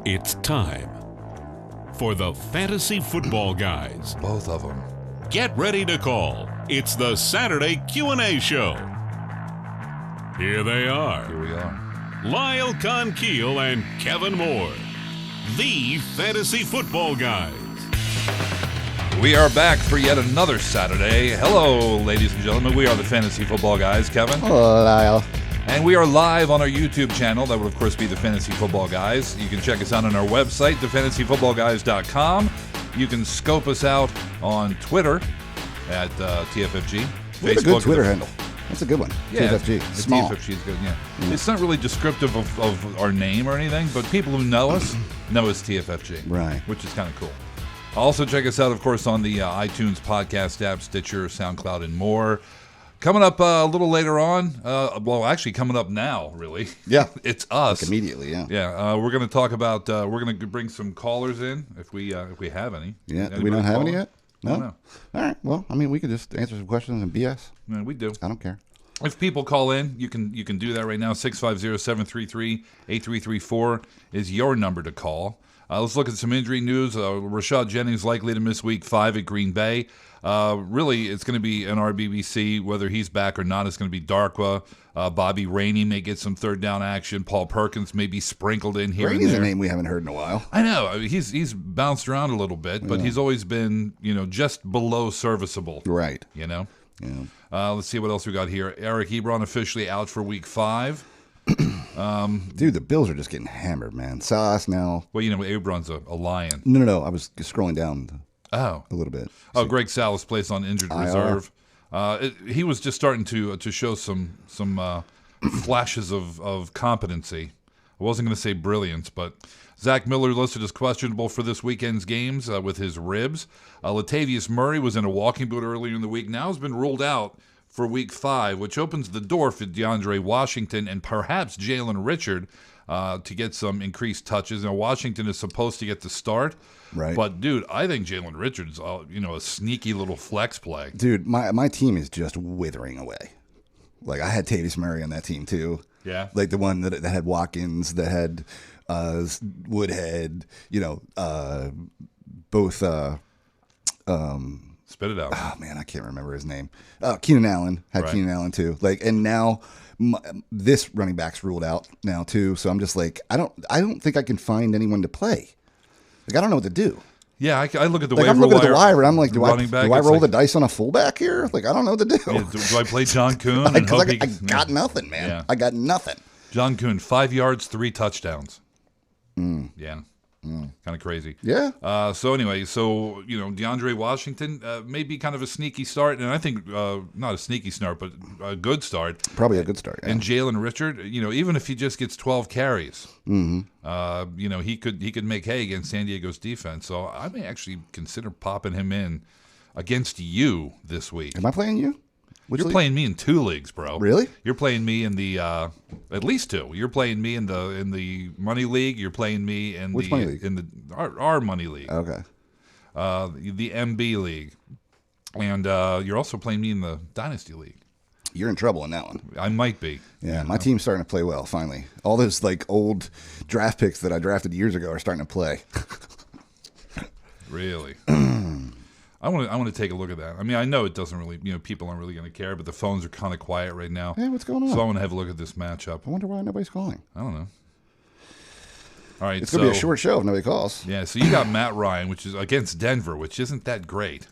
It's time for the Fantasy Football Guys. Both of them. Get ready to call. It's the Saturday Q&A show. Here they are. Here we are. Lyle Conkeel and Kevin Moore. The Fantasy Football Guys. We are back for yet another Saturday. Hello, ladies and gentlemen. We are the Fantasy Football Guys. Kevin. Hello, Lyle. And we are live on our YouTube channel. That would, of course, be the Fantasy Football Guys. You can check us out on our website, thefantasyfootballguys.com. You can scope us out on Twitter at TFFG. We have a good Twitter handle. That's a good one. Yeah, TFFG. Small. TFFG is good, yeah. It's not really descriptive of our name or anything, but people who know us know it's TFFG. Right. Which is kind of cool. Also, check us out, of course, on the iTunes podcast app, Stitcher, SoundCloud, and more. Coming up a little later on, well, actually coming up now, really. Yeah. It's us. Like immediately, yeah. Yeah, we're going to talk about, we're going to bring some callers in, if we have any. Yeah, do we not have any yet? No? No. All right, well, I mean, we could just answer some questions and BS. Yeah, we do. I don't care. If people call in, you can do that right now. 650-733-8334 is your number to call. Let's look at some injury news. Rashad Jennings likely to miss Week 5 at Green Bay. Really, it's going to be an RBBC. Whether he's back or not, it's going to be Darkwa. Bobby Rainey may get some third down action. Paul Perkins may be sprinkled in here Rainey's and there. a name we haven't heard in a while. I know. I mean, he's bounced around a little bit, but he's always been, just below serviceable. Right. Yeah. Let's see what else we got here. Eric Ebron officially out for Week 5. Dude, the Bills are just getting hammered, man. Sauce now. Well, Ebron's a lion. No. I was scrolling down a little bit. Oh, Greg Salas placed on injured reserve. He was just starting to show some flashes of competency. I wasn't going to say brilliance, but Zach Miller listed as questionable for this weekend's games with his ribs. Latavius Murray was in a walking boot earlier in the week. Now has been ruled out for Week 5, which opens the door for DeAndre Washington and perhaps Jalen Richard to get some increased touches. Now, Washington is supposed to get the start. Right. But, dude, I think Jalen Richard's, a sneaky little flex play. Dude, my team is just withering away. Like, I had Tavis Murray on that team, too. Yeah. Like the one that had Watkins, that had Woodhead, both... Spit it out. Oh, man, I can't remember his name. Keenan Allen. Had Keenan Allen, too. And now this running back's ruled out now, too. So I'm just like, I don't think I can find anyone to play. Like, I don't know what to do. Yeah, I look at the waiver wire. I'm looking at the wire, and I'm like, do I roll the dice on a fullback here? Like, I don't know what to do. Yeah, do I play John Kuhn? I got nothing, man. Yeah. I got nothing. John Kuhn, 5 yards, 3 touchdowns. Yeah. Kind of crazy. Yeah. So anyway, DeAndre Washington may be kind of a sneaky start, and I think not a sneaky start, but a good start. Probably a good start. Yeah. And Jalen Richard, even if he just gets 12 carries, he could make hay against San Diego's defense. So I may actually consider popping him in against you this week. Am I playing you? You're playing me in 2 leagues, bro. Really? You're playing me in the at least 2. You're playing me in the money league. You're playing me in Which money league? In our money league. Okay. The MB league, and you're also playing me in the dynasty league. You're in trouble in that one. I might be. Yeah, my team's starting to play well. Finally, all those old draft picks that I drafted years ago are starting to play. Really. I want to take a look at that. I mean, I know it doesn't really, people aren't really going to care, but the phones are kind of quiet right now. Hey, what's going on? So I want to have a look at this matchup. I wonder why nobody's calling. I don't know. All right, it's going to be a short show if nobody calls. Yeah, so you got Matt Ryan, which is against Denver, which isn't that great.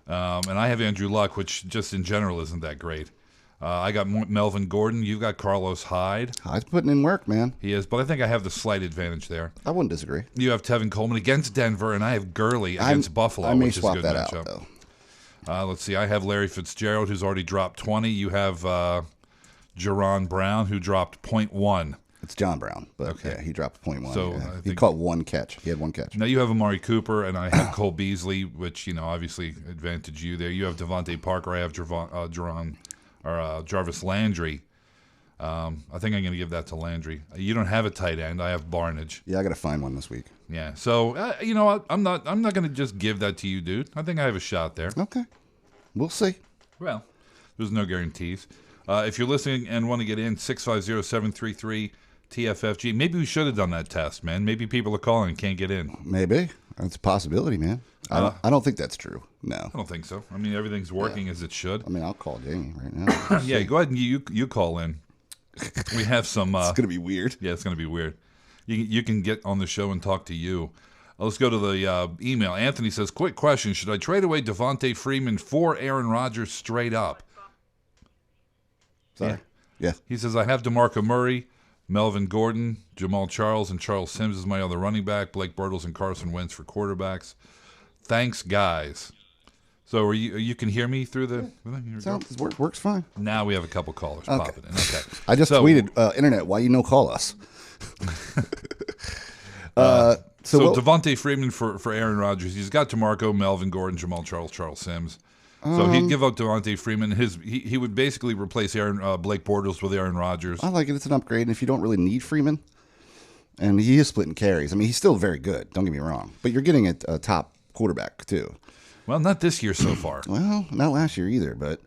And I have Andrew Luck, which just in general isn't that great. I got Melvin Gordon. You've got Carlos Hyde. Hyde's putting in work, man. He is, but I think I have the slight advantage there. I wouldn't disagree. You have Tevin Coleman against Denver, and I have Gurley against Buffalo, I may which is a swap good that matchup. out, though. Let's see. I have Larry Fitzgerald, who's already dropped 20. You have Jerron Brown, who dropped 0.1. It's John Brown, but okay. Yeah, he dropped 0.1. So yeah. He caught 1 catch. He had 1 catch. Now you have Amari Cooper, and I have Cole Beasley, which obviously advantage you there. You have Devontae Parker. I have Jarvis Landry. I think I'm going to give that to Landry. You don't have a tight end. I have Barnage. Yeah, I got to find one this week. Yeah. So you know what? I'm not going to just give that to you, dude. I think I have a shot there. Okay. We'll see. Well, there's no guarantees. If you're listening and want to get in, 650-733 TFFG. Maybe we should have done that test, man. Maybe people are calling and can't get in. Maybe. That's a possibility, man. I don't think that's true. No. I don't think so. I mean, everything's working as it should. I mean, I'll call Jamie right now. Yeah, go ahead and you call in. We have some... it's going to be weird. Yeah, it's going to be weird. You can get on the show and talk to you. Let's go to the email. Anthony says, quick question. Should I trade away Devontae Freeman for Aaron Rodgers straight up? Sorry. Yeah. He says, I have DeMarco Murray, Melvin Gordon, Jamal Charles, and Charles Sims as my other running back, Blake Bortles and Carson Wentz for quarterbacks. Thanks, guys. So you can hear me through the... Sounds works fine. Now we have a couple callers popping in. Okay. I just tweeted, Internet, why you no call us? So Devontae Freeman for Aaron Rodgers. He's got DeMarco, Melvin Gordon, Jamal Charles, Charles Sims. So he'd give up Devontae Freeman. He would basically replace Blake Bortles with Aaron Rodgers. I like it. It's an upgrade. And if you don't really need Freeman, and he is splitting carries. I mean, he's still very good. Don't get me wrong. But you're getting a top quarterback, too. Well, not this year so far. Well, not last year either. But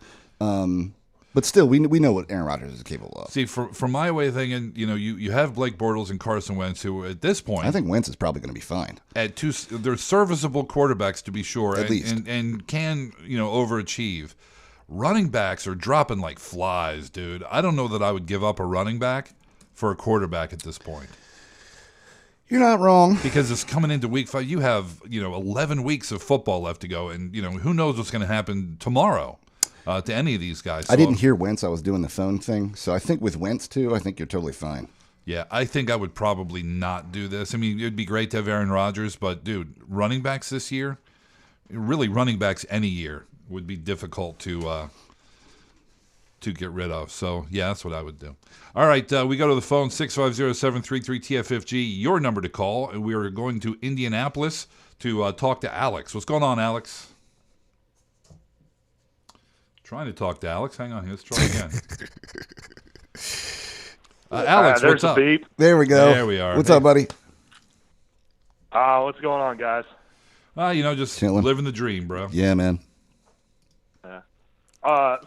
still, we know what Aaron Rodgers is capable of. See, from my way of thinking, you have Blake Bortles and Carson Wentz, who at this point, I think Wentz is probably going to be fine. They're serviceable quarterbacks to be sure, at least, and can overachieve. Running backs are dropping like flies, dude. I don't know that I would give up a running back for a quarterback at this point. You're not wrong. Because it's coming into week 5. You have 11 weeks of football left to go, and who knows what's going to happen tomorrow. To any of these guys. I didn't hear Wentz. I was doing the phone thing. So I think with Wentz, too, I think you're totally fine. Yeah, I think I would probably not do this. I mean, it would be great to have Aaron Rodgers, but, dude, running backs this year, really running backs any year would be difficult to get rid of. So, yeah, that's what I would do. All right, we go to the phone, 650-733-TFFG, your number to call. And we are going to Indianapolis to talk to Alex. What's going on, Alex? Trying to talk to Alex. Hang on here. Let's try again. Alex, what's up? Beep. There we go. There we are. What's up, buddy? What's going on, guys? Just Chilling. living the dream, bro. Yeah, man.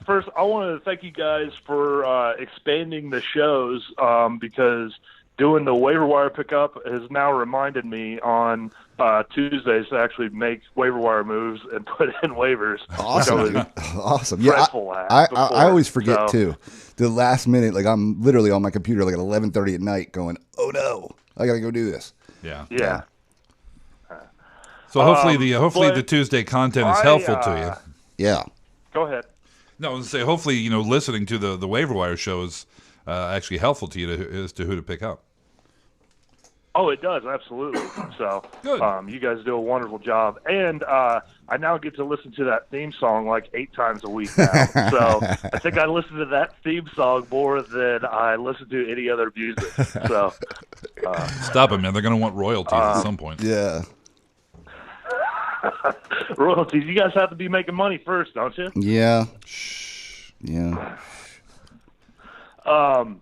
First, I want to thank you guys for expanding the shows because doing the waiver wire pickup has now reminded me on Tuesdays to actually make waiver wire moves and put in waivers. Awesome, dude. Awesome. Yeah, I always forget too. The last minute, like I'm literally on my computer like at 11:30 at night, going, "Oh no, I gotta go do this." Yeah. So hopefully the Tuesday content is helpful to you. Yeah. Go ahead. No, I was gonna say hopefully listening to the waiver wire show is actually helpful to you as to who to pick up. Oh, it does, absolutely. So Good. You guys do a wonderful job. And I now get to listen to that theme song like 8 times a week now. So I think I listen to that theme song more than I listen to any other music. So Stop it, man. They're going to want royalties at some point. Yeah. royalties, you guys have to be making money first, don't you? Yeah. Shh. Yeah. All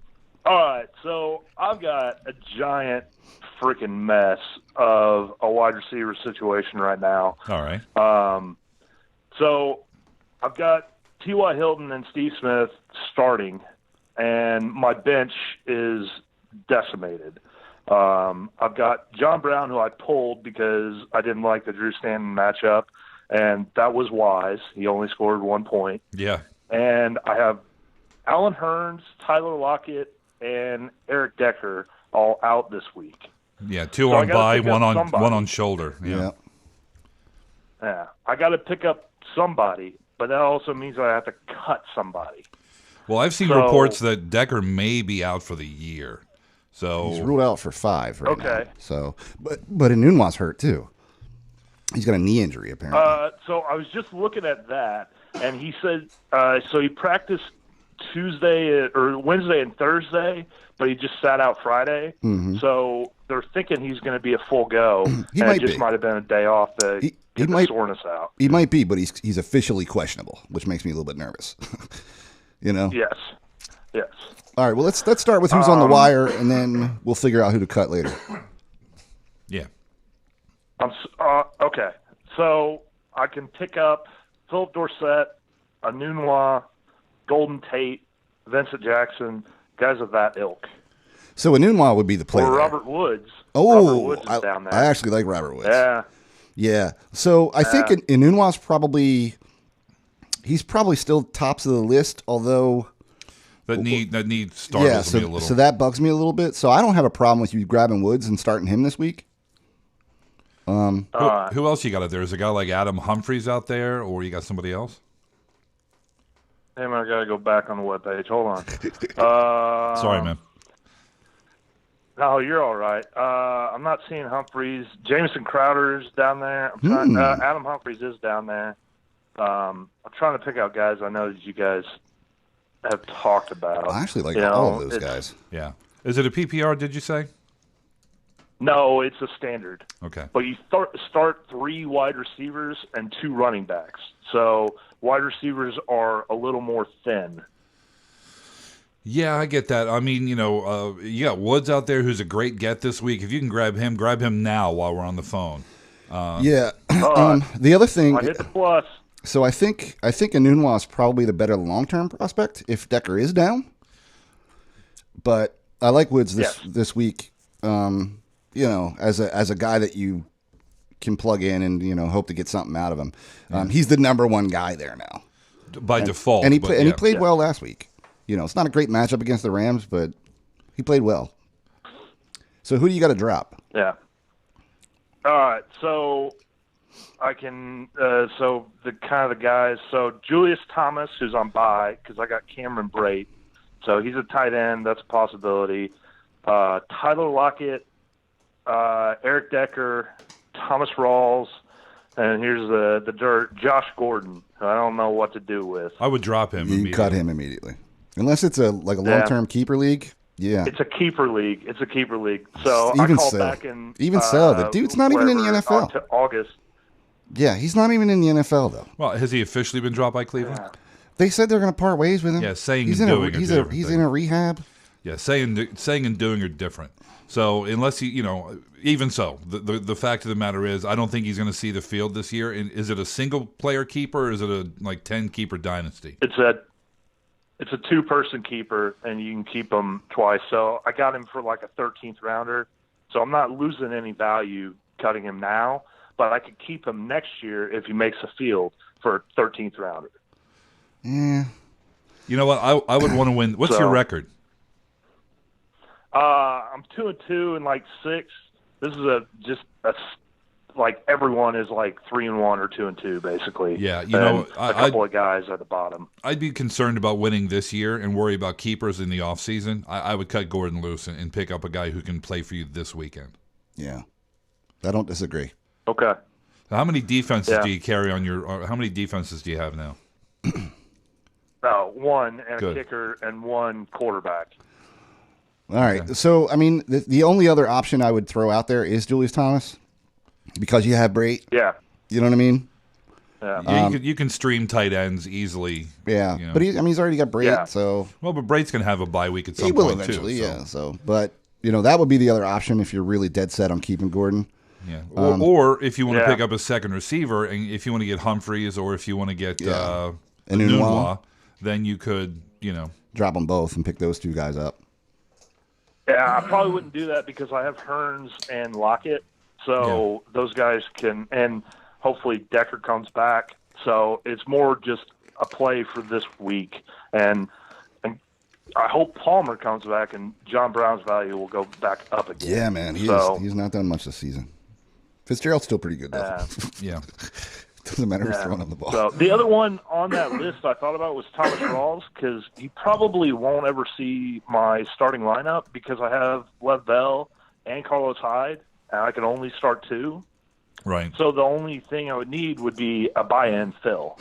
right, so I've got a giant freaking mess of a wide receiver situation right now. All right. So I've got T.Y. Hilton and Steve Smith starting, and my bench is decimated. I've got John Brown, who I pulled because I didn't like the Drew Stanton matchup, and that was wise. He only scored 1 point. Yeah. And I have Alan Hearns, Tyler Lockett, and Eric Decker all out this week. Yeah, 2 on bye, one on shoulder. Yeah. Yeah, I got to pick up somebody, but that also means I have to cut somebody. Well, I've seen reports that Decker may be out for the year. So he's ruled out for 5 right now. Okay. So, but Enunwa's hurt too. He's got a knee injury apparently. So I was just looking at that, and he said so he practiced Tuesday or Wednesday and Thursday, but he just sat out Friday. Mm-hmm. So they're thinking he's going to be a full go. It just might have been a day off to get the soreness out. He might be, but he's officially questionable, which makes me a little bit nervous. Yes. All right. Well, let's start with who's on the wire, and then we'll figure out who to cut later. Yeah. Okay. So I can pick up Philip Dorsett, Enunwa, Golden Tate, Vincent Jackson, guys of that ilk. So Enunwa would be the play Or there. Robert Woods. Oh, Robert Woods is down there. I actually like Robert Woods. Yeah. Yeah. So I think Enunwa's probably still tops of the list, although That need startles me a little. So that bugs me a little bit. So I don't have a problem with you grabbing Woods and starting him this week. Who else you got out there? Is a guy like Adam Humphries out there, or you got somebody else? Damn, I got to go back on the webpage. Hold on. Sorry, man. No, you're all right. I'm not seeing Humphreys. Jameson Crowder's down there. Adam Humphreys is down there. I'm trying to pick out guys I know that you guys have talked about. I actually like all of those guys. Yeah. Is it a PPR, did you say? No, it's a standard. Okay. But you start 3 wide receivers and 2 running backs. So wide receivers are a little more thin. Yeah, I get that. I mean, you got Woods out there who's a great get this week. If you can grab him now while we're on the phone. The other thing, I hit the plus. So I think Enunwa is probably the better long-term prospect if Decker is down. But I like Woods this week. As a guy that you can plug in and hope to get something out of him. He's the number 1 guy there now by default. And he played well last week. It's not a great matchup against the Rams, but he played well. So who do you got to drop? Yeah. All right. So I can. So the kind of the guys. So Julius Thomas, who's on bye, because I got Cameron Brate. So he's a tight end. That's a possibility. Tyler Lockett, Eric Decker, Thomas Rawls, and here's the dirt. Josh Gordon. Who I don't know what to do with. I would drop him. You cut him immediately. Unless it's a long-term keeper league, yeah. It's a keeper league. So even I called so. back in. Even so, the dude's not even in the NFL. August. Yeah, he's not even in the NFL though. Well, has he officially been dropped by Cleveland? Yeah. They said they're going to part ways with him. Yeah, saying he's and doing he's different in a rehab. Yeah, saying and doing are different. So unless he, even so, the fact of the matter is, I don't think he's going to see the field this year. And is it a single player keeper or is it a 10 keeper dynasty? It's a 2-person keeper, and you can keep him twice. So I got him for like a 13th rounder. So I'm not losing any value cutting him now, but I could keep him next year if he makes a field for a 13th rounder. Yeah. You know what? I would want to win. What's your record? I'm 2-2 and 6. This is like everyone is 3-1 or 2-2 basically. Yeah, a couple of guys at the bottom. I'd be concerned about winning this year and worry about keepers in the offseason. I would cut Gordon loose and pick up a guy who can play for you this weekend. Yeah, I don't disagree. Okay. How many defenses do you carry on how many defenses do you have now? 1 and Good. a kicker and 1 quarterback. All right. Okay. So, I mean, the only other option I would throw out there is Julius Thomas because you have Brate. Yeah. You know what I mean? Yeah. You can stream tight ends easily. Yeah. But he's already got Brate. Yeah. So. Well, but Brate's going to have a bye week at some point, too. He will eventually, yeah. So, but, that would be the other option if you're really dead set on keeping Gordon. Yeah. Or if you want to pick up a second receiver, and if you want to get Humphreys or if you want to get Enunwa, then you could, drop them both and pick those 2 guys up. Yeah, I probably wouldn't do that because I have Hearns and Lockett, so those guys can, and hopefully Decker comes back. So it's more just a play for this week, and I hope Palmer comes back and John Brown's value will go back up again. Yeah, man, he's not done much this season. Fitzgerald's still pretty good though. Yeah. Doesn't matter who's throwing him the ball. So the other one on that list I thought about was Thomas Rawls because he probably won't ever see my starting lineup because I have Lev Bell and Carlos Hyde, and I can only start 2. Right. So the only thing I would need would be a buy-in fill.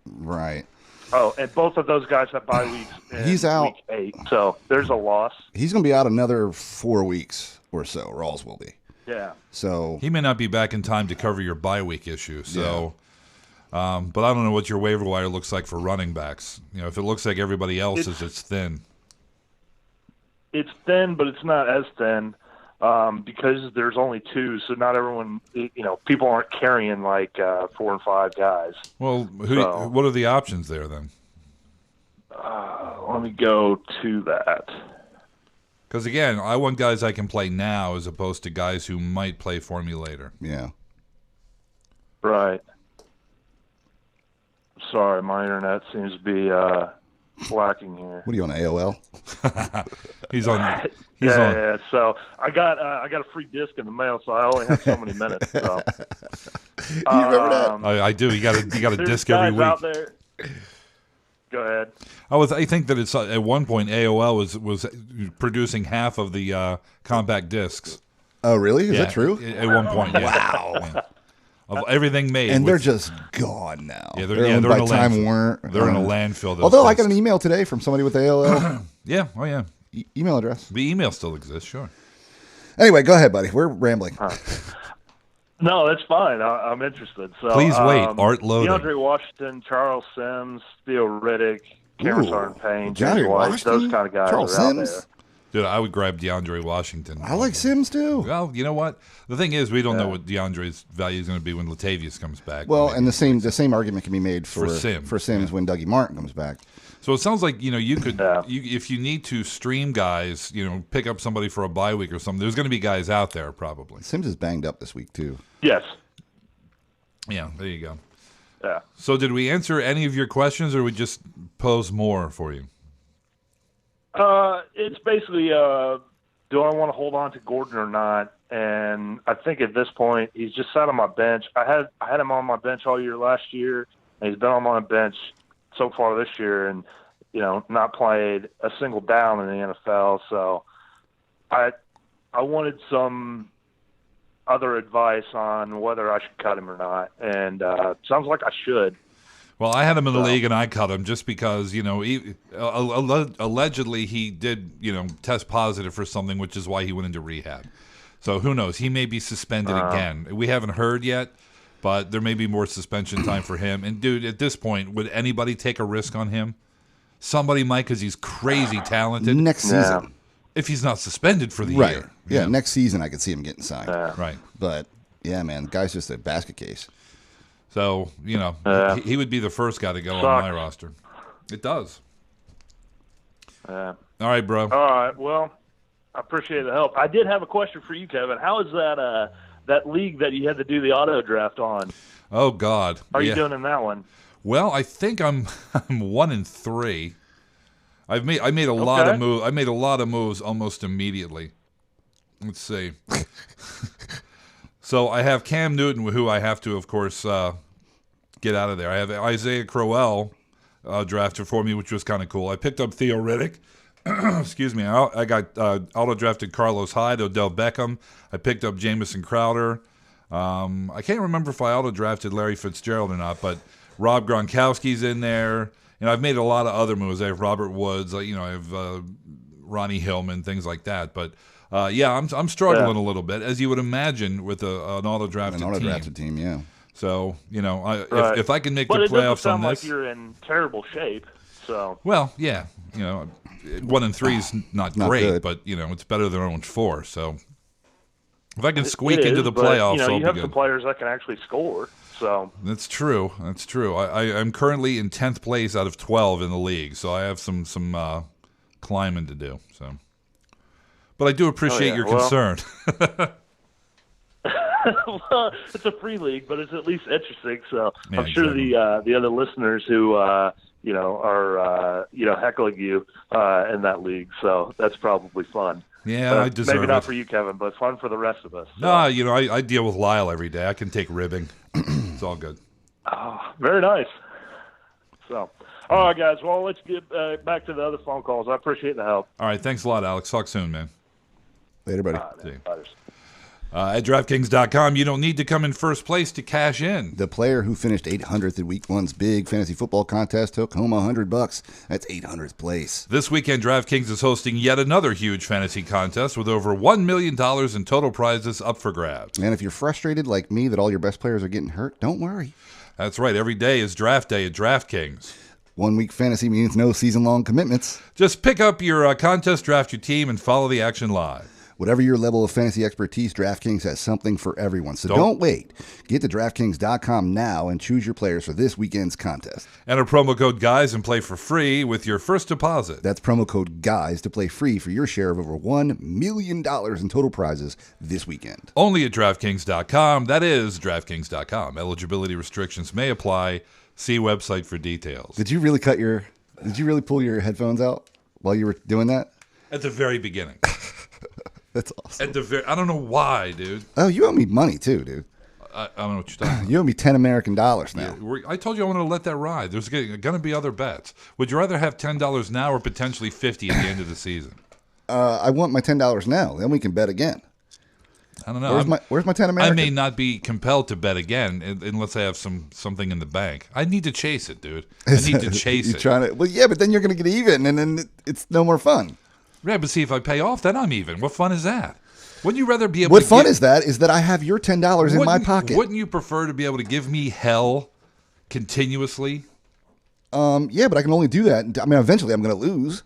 Right. Oh, and both of those guys have bye weeks. He's out week 8, so there's a loss. He's going to be out another 4 weeks or so. Rawls will be. Yeah. So he may not be back in time to cover your bye week issue. So, but I don't know what your waiver wire looks like for running backs. If it looks like everybody else's, it's thin. It's thin, but it's not as thin because there's only 2. So not everyone, people aren't carrying 4 and 5 guys. Well, what are the options there then? Let me go to that. Because, again, I want guys I can play now as opposed to guys who might play for me later. Yeah. Right. Sorry, my internet seems to be lacking here. What are you on AOL? He's on. Yeah. So I got a free disc in the mail, so I only have so many minutes. So. You remember that? I do. You got a There's disc every guys week. out there. Go ahead. I think that it's at one point AOL was producing half of the compact discs. Oh, really? Is that true? At one point, yeah. Wow. Yeah. Of everything made. And they're just gone now. Yeah, they're owned by in a Time landfill. Warner. They're in a landfill. those Although I discs. got an email today from somebody with AOL Yeah, oh yeah. email address. The email still exists, sure. Anyway, go ahead, buddy. We're rambling. No, that's fine. I'm interested. So Please wait. Art loading. DeAndre Washington, Charles Sims, Theo Riddick, Cameron Sartain, DeAndre James White, Washington? those kind of guys Charles are out Sims? there. Dude, I would grab DeAndre Washington. I like Sims too. Well, you know what? The thing is, we don't know what DeAndre's value is going to be when Latavius comes back. Well, and the same argument can be made for Sims. when Dougie Martin comes back. So it sounds like you could, if you need to stream guys, pick up somebody for a bye week or something. There's going to be guys out there probably. Sims is banged up this week too. Yes. Yeah, there you go. Yeah. So did we answer any of your questions, or we just pose more for you? It's basically, do I want to hold on to Gordon or not? And I think at this point, he's just sat on my bench. I had him on my bench all year last year, and he's been on my bench so far this year, and not played a single down in the NFL. So I wanted some other advice on whether I should cut him or not, and sounds like I should. Well, I had him in the league, and I cut him just because, allegedly he did, test positive for something, which is why he went into rehab. So who knows? He may be suspended again. We haven't heard yet, but there may be more suspension time for him. And, dude, at this point, would anybody take a risk on him? Somebody might, because he's crazy talented. Next season. If he's not suspended for the Right. year. Yeah, next season I could see him getting signed. Right. But, yeah, man, the guy's just a basket case. So, he would be the first guy to go on my roster. It does. All right, bro. All right. Well, I appreciate the help. I did have a question for you, Kevin. How is that league that you had to do the auto draft on? Oh, God. How are you doing in that one? Well, I think I'm 1-3. I made a lot of moves. I made a lot of moves almost immediately. Let's see. So I have Cam Newton, who I have to, of course, get out of there. I have Isaiah Crowell drafted for me, which was kind of cool. I picked up Theo Riddick. Excuse me. I got auto-drafted Carlos Hyde, Odell Beckham. I picked up Jamison Crowder. I can't remember if I auto-drafted Larry Fitzgerald or not, but Rob Gronkowski's in there. And I've made a lot of other moves. I have Robert Woods. I have Ronnie Hillman, things like that. But I'm struggling a little bit, as you would imagine, with an auto-drafted team. Yeah. So if I can make the playoffs on this, but it doesn't sound like you're in terrible shape. So well, yeah, 1-3 is not great, good. but it's better than 0-4. So if I can squeak into the playoffs, I'll you be have good. some players that can actually score. So That's true. I'm currently in 10th place out of 12 in the league, so I have some climbing to do. So, but I do appreciate your concern. Well, it's a free league, but it's at least interesting. So Yeah, I'm sure the other listeners who are heckling you in that league. So that's probably fun. Yeah, I deserve maybe not it. for you, Kevin, but fun for the rest of us. So. No, I deal with Lyle every day. I can take ribbing. It's all good. Oh, very nice. So, all right, guys. Well, let's get back to the other phone calls. I appreciate the help. All right, thanks a lot, Alex. Talk soon, man. Later, buddy. See you. At DraftKings.com, you don't need to come in first place to cash in. The player who finished 800th at Week 1's big fantasy football contest took home $100. That's 800th place. This weekend, DraftKings is hosting yet another huge fantasy contest with over $1 million in total prizes up for grabs. And if you're frustrated like me that all your best players are getting hurt, don't worry. That's right. Every day is draft day at DraftKings. 1 week fantasy means no season-long commitments. Just pick up your contest, draft your team, and follow the action live. Whatever your level of fantasy expertise, DraftKings has something for everyone. So don't wait. Get to DraftKings.com now and choose your players for this weekend's contest. Enter promo code GUYS and play for free with your first deposit. That's promo code GUYS to play free for your share of over $1 million in total prizes this weekend. Only at DraftKings.com. That is DraftKings.com. Eligibility restrictions may apply. See website for details. Did you really pull your headphones out while you were doing that? At the very beginning. That's awesome. I don't know why, dude. Oh, you owe me money too, dude. I don't know what you're talking about. You owe me $10 American now. Yeah, I told you I wanted to let that ride. There's going to be other bets. Would you rather have $10 now or potentially $50 at the end of the season? I want my $10 now. Then we can bet again. I don't know. Where's my $10 American? I may not be compelled to bet again unless I have something in the bank. I need to chase it, dude. I need to chase it. Well, yeah, but then you're going to get even, and then it's no more fun. Yeah, but see, if I pay off, then I'm even. What fun is that? Wouldn't you rather be able What to fun is that? Is that I have your $10 in my pocket. Wouldn't you prefer to be able to give me hell continuously? Yeah, but I can only do that. I mean, eventually I'm going to lose.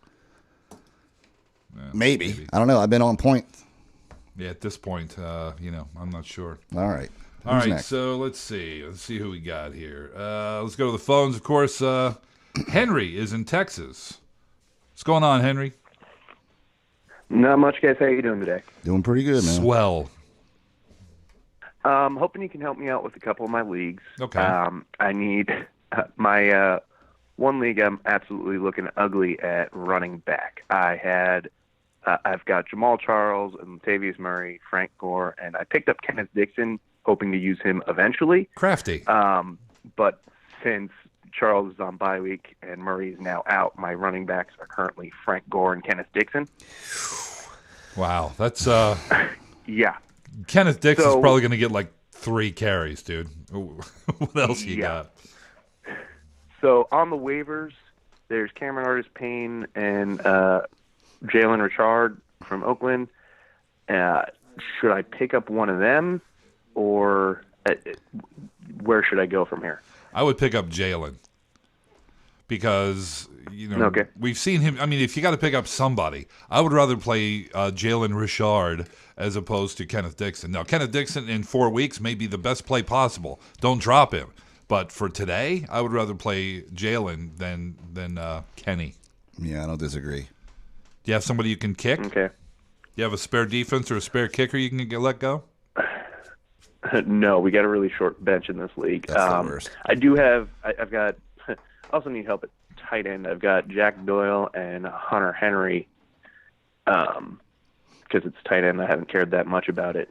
Yeah, maybe. I don't know. I've been on point. Yeah, at this point, I'm not sure. All right. All right, next? So let's see. Let's see who we got here. Let's go to the phones. Of course, Henry is in Texas. What's going on, Henry? Not much, guys. How you doing today? Doing pretty good, man. Swell. Hoping you can help me out with a couple of my leagues. Okay. I need my one league. I'm absolutely looking ugly at running back. I've got Jamal Charles and Latavius Murray, Frank Gore, and I picked up Kenneth Dixon, hoping to use him eventually. Crafty. But since Charles is on bye week and Murray is now out, my running backs are currently Frank Gore and Kenneth Dixon. Wow, that's yeah. Kenneth Dixon's probably going to get like 3 carries, dude. What else you got? So on the waivers, there's Cameron Artis-Payne and Jalen Richard from Oakland. Should I pick up one of them, or where should I go from here? I would pick up Jalen because, we've seen him. I mean, if you got to pick up somebody, I would rather play Jalen Richard as opposed to Kenneth Dixon. Now, Kenneth Dixon in 4 weeks may be the best play possible. Don't drop him. But for today, I would rather play Jalen than Kenny. Yeah, I don't disagree. Do you have somebody you can kick? Okay. Do you have a spare defense or a spare kicker you can let go? No, we got a really short bench in this league. That's the worst. I do have. I've got. I also need help at tight end. I've got Jack Doyle and Hunter Henry. Because it's tight end, I haven't cared that much about it.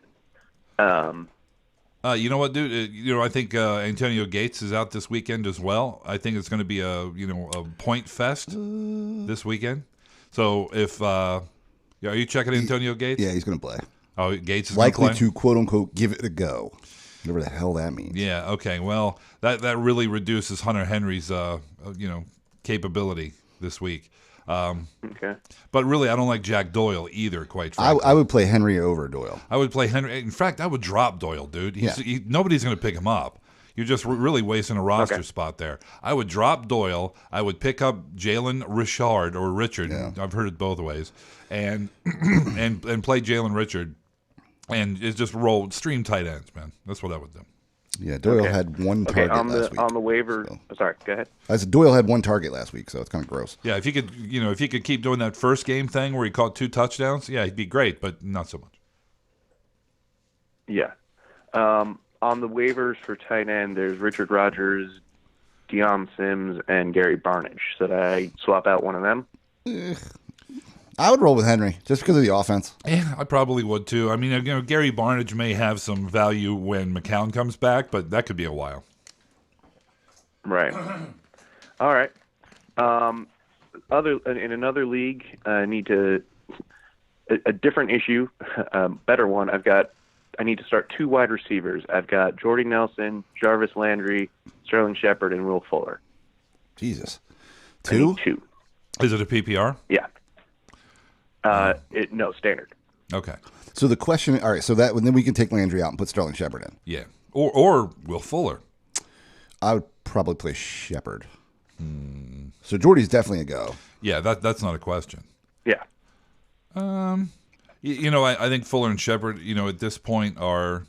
You know what, dude? I think Antonio Gates is out this weekend as well. I think it's going to be a point fest this weekend. So if are you checking Antonio Gates? Yeah, he's going to play. Oh, Gates is likely gonna play? to quote unquote give it a go. Whatever the hell that means. Yeah. Okay. Well, that really reduces Hunter Henry's capability this week. Okay. But really, I don't like Jack Doyle either, quite frankly. I would play Henry over Doyle. I would play Henry. In fact, I would drop Doyle, dude. Nobody's going to pick him up. You're just really wasting a roster spot there. I would drop Doyle. I would pick up Jalen Richard or Richard. Yeah. I've heard it both ways. And and play Jalen Richard. And it's just roll stream tight ends, man. That's what I would do. Yeah, Doyle had one target last week. On the waiver. So. Sorry, go ahead. I said Doyle had one target last week, so it's kind of gross. Yeah, if he could keep doing that first game thing where he caught 2 touchdowns, yeah, he'd be great, but not so much. Yeah. On the waivers for tight end, there's Richard Rodgers, Deion Sims, and Gary Barnidge. Should I swap out one of them? I would roll with Henry just because of the offense. Yeah, I probably would too. I mean, Gary Barnidge may have some value when McCown comes back, but that could be a while. Right. All right. In another league, I need to a different issue, better one. I need to start 2 wide receivers. I've got Jordy Nelson, Jarvis Landry, Sterling Shepard, and Will Fuller. Jesus. 2? 2? Is it a PPR? Yeah. No, standard. Okay. So the question, all right, so that then we can take Landry out and put Sterling Shepard in. Yeah. Or Will Fuller. I would probably play Shepard. So Jordy's definitely a go. Yeah, that's not a question. Yeah. I think Fuller and Shepard, at this point are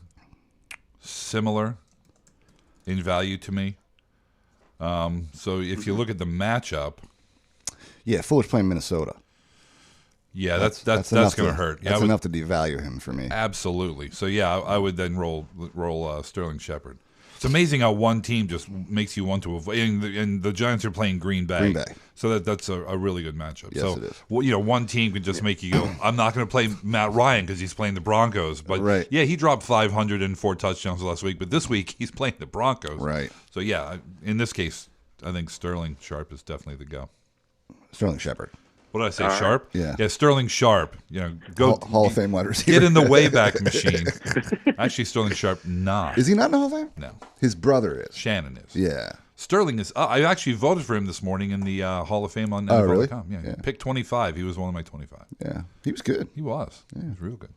similar in value to me. So if you look at the matchup, Yeah, Fuller's playing Minnesota. yeah, that's going to hurt. That's enough to devalue him for me. Absolutely. So yeah, I would then roll Sterling Shepard. It's amazing how one team just makes you want to avoid. And the Giants are playing Green Bay. Green Bay. So that's a really good matchup. Yes, so, it is. One team could just make you go, I'm not going to play Matt Ryan because he's playing the Broncos. But Right. yeah, he dropped 504 touchdowns last week. But this week he's playing the Broncos. Right. So yeah, in this case, I think Sterling Sharp is definitely the go. Sterling Shepard. What did I say? Sharp? Yeah. Yeah, Sterling Sharp. Go Hall of Fame wide receiver. Get in the Wayback Machine. Actually, Sterling Sharp not. Is he not in the Hall of Fame? No. His brother is. Shannon is. Yeah. Sterling is. I actually voted for him this morning in the Hall of Fame on Oh, really? NFL.com. Yeah, Yeah. Pick 25. He was one of my 25. Yeah. He was good. He was. Yeah. He was real good.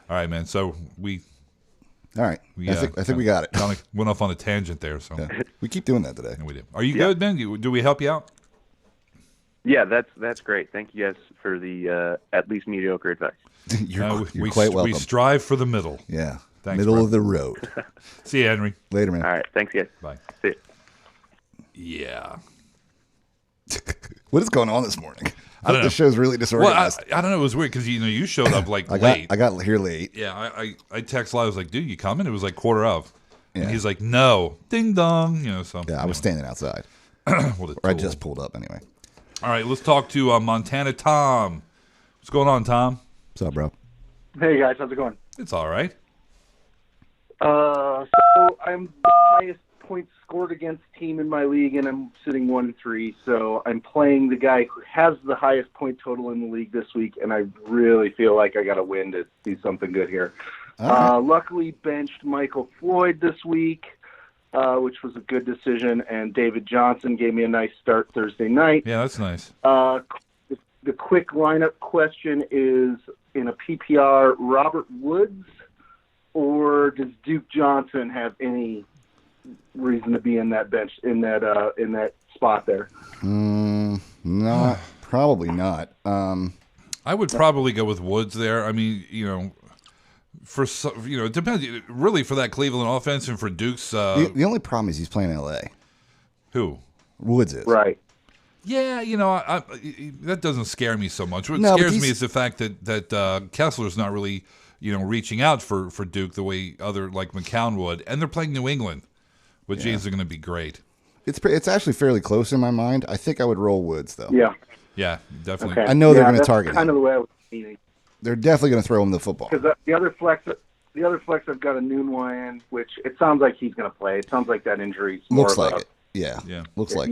All right, man. So we All right. I think we got it. Kind of went off on a tangent there. So Yeah. We keep doing that today. and we did. Are you good, Ben? Do we help you out? Yeah, that's great. Thank you guys for the at least mediocre advice. You're we quite welcome. We strive for the middle. Yeah. Thanks, Middle bro. of the road. See you, Henry. Later, man. All right, thanks guys. Bye. See you. Yeah. What is going on this morning? I don't know. The show's really Well, disorganized. I don't know. It was weird because you showed up like I late. got here late. Yeah, I text Lyle. I was like, dude, you coming? It was like quarter of. Yeah. And he's like, no. Ding dong. So. Yeah, I was standing outside. What a Or I tool. just pulled up anyway. All right, let's talk to Montana Tom. What's going on, Tom? What's up, bro? Hey guys, how's it going? It's all right. So I'm the highest points scored against team in my league, and I'm sitting 1-3. So I'm playing the guy who has the highest point total in the league this week, and I really feel like I got to win to see something good here. Luckily, benched Michael Floyd this week, which was a good decision, and David Johnson gave me a nice start Thursday night. Yeah, that's nice. The quick lineup question is, in a PPR, Robert Woods, or does Duke Johnson have any reason to be in that bench in that spot there? Not probably not. I would probably go with Woods there. I mean, it depends. Really, for that Cleveland offense and for Duke's. The only problem is he's playing L.A. Who? Woods is. Right. Yeah, I that doesn't scare me so much. What No, but scares me he's- is the fact that Kessler's not really, reaching out for Duke the way other like McCown would, and they're playing New England, which is going to be great. It's actually fairly close in my mind. I think I would roll Woods though. Yeah. Yeah, definitely. Okay. I know they're gonna that's target kind him. of the way I was meaning. They're definitely going to throw him the football. Because the other flex I've got a Nunwa in, which it sounds like he's going to play. It sounds like that injury's more Looks of like a, it. Yeah. Yeah. Looks like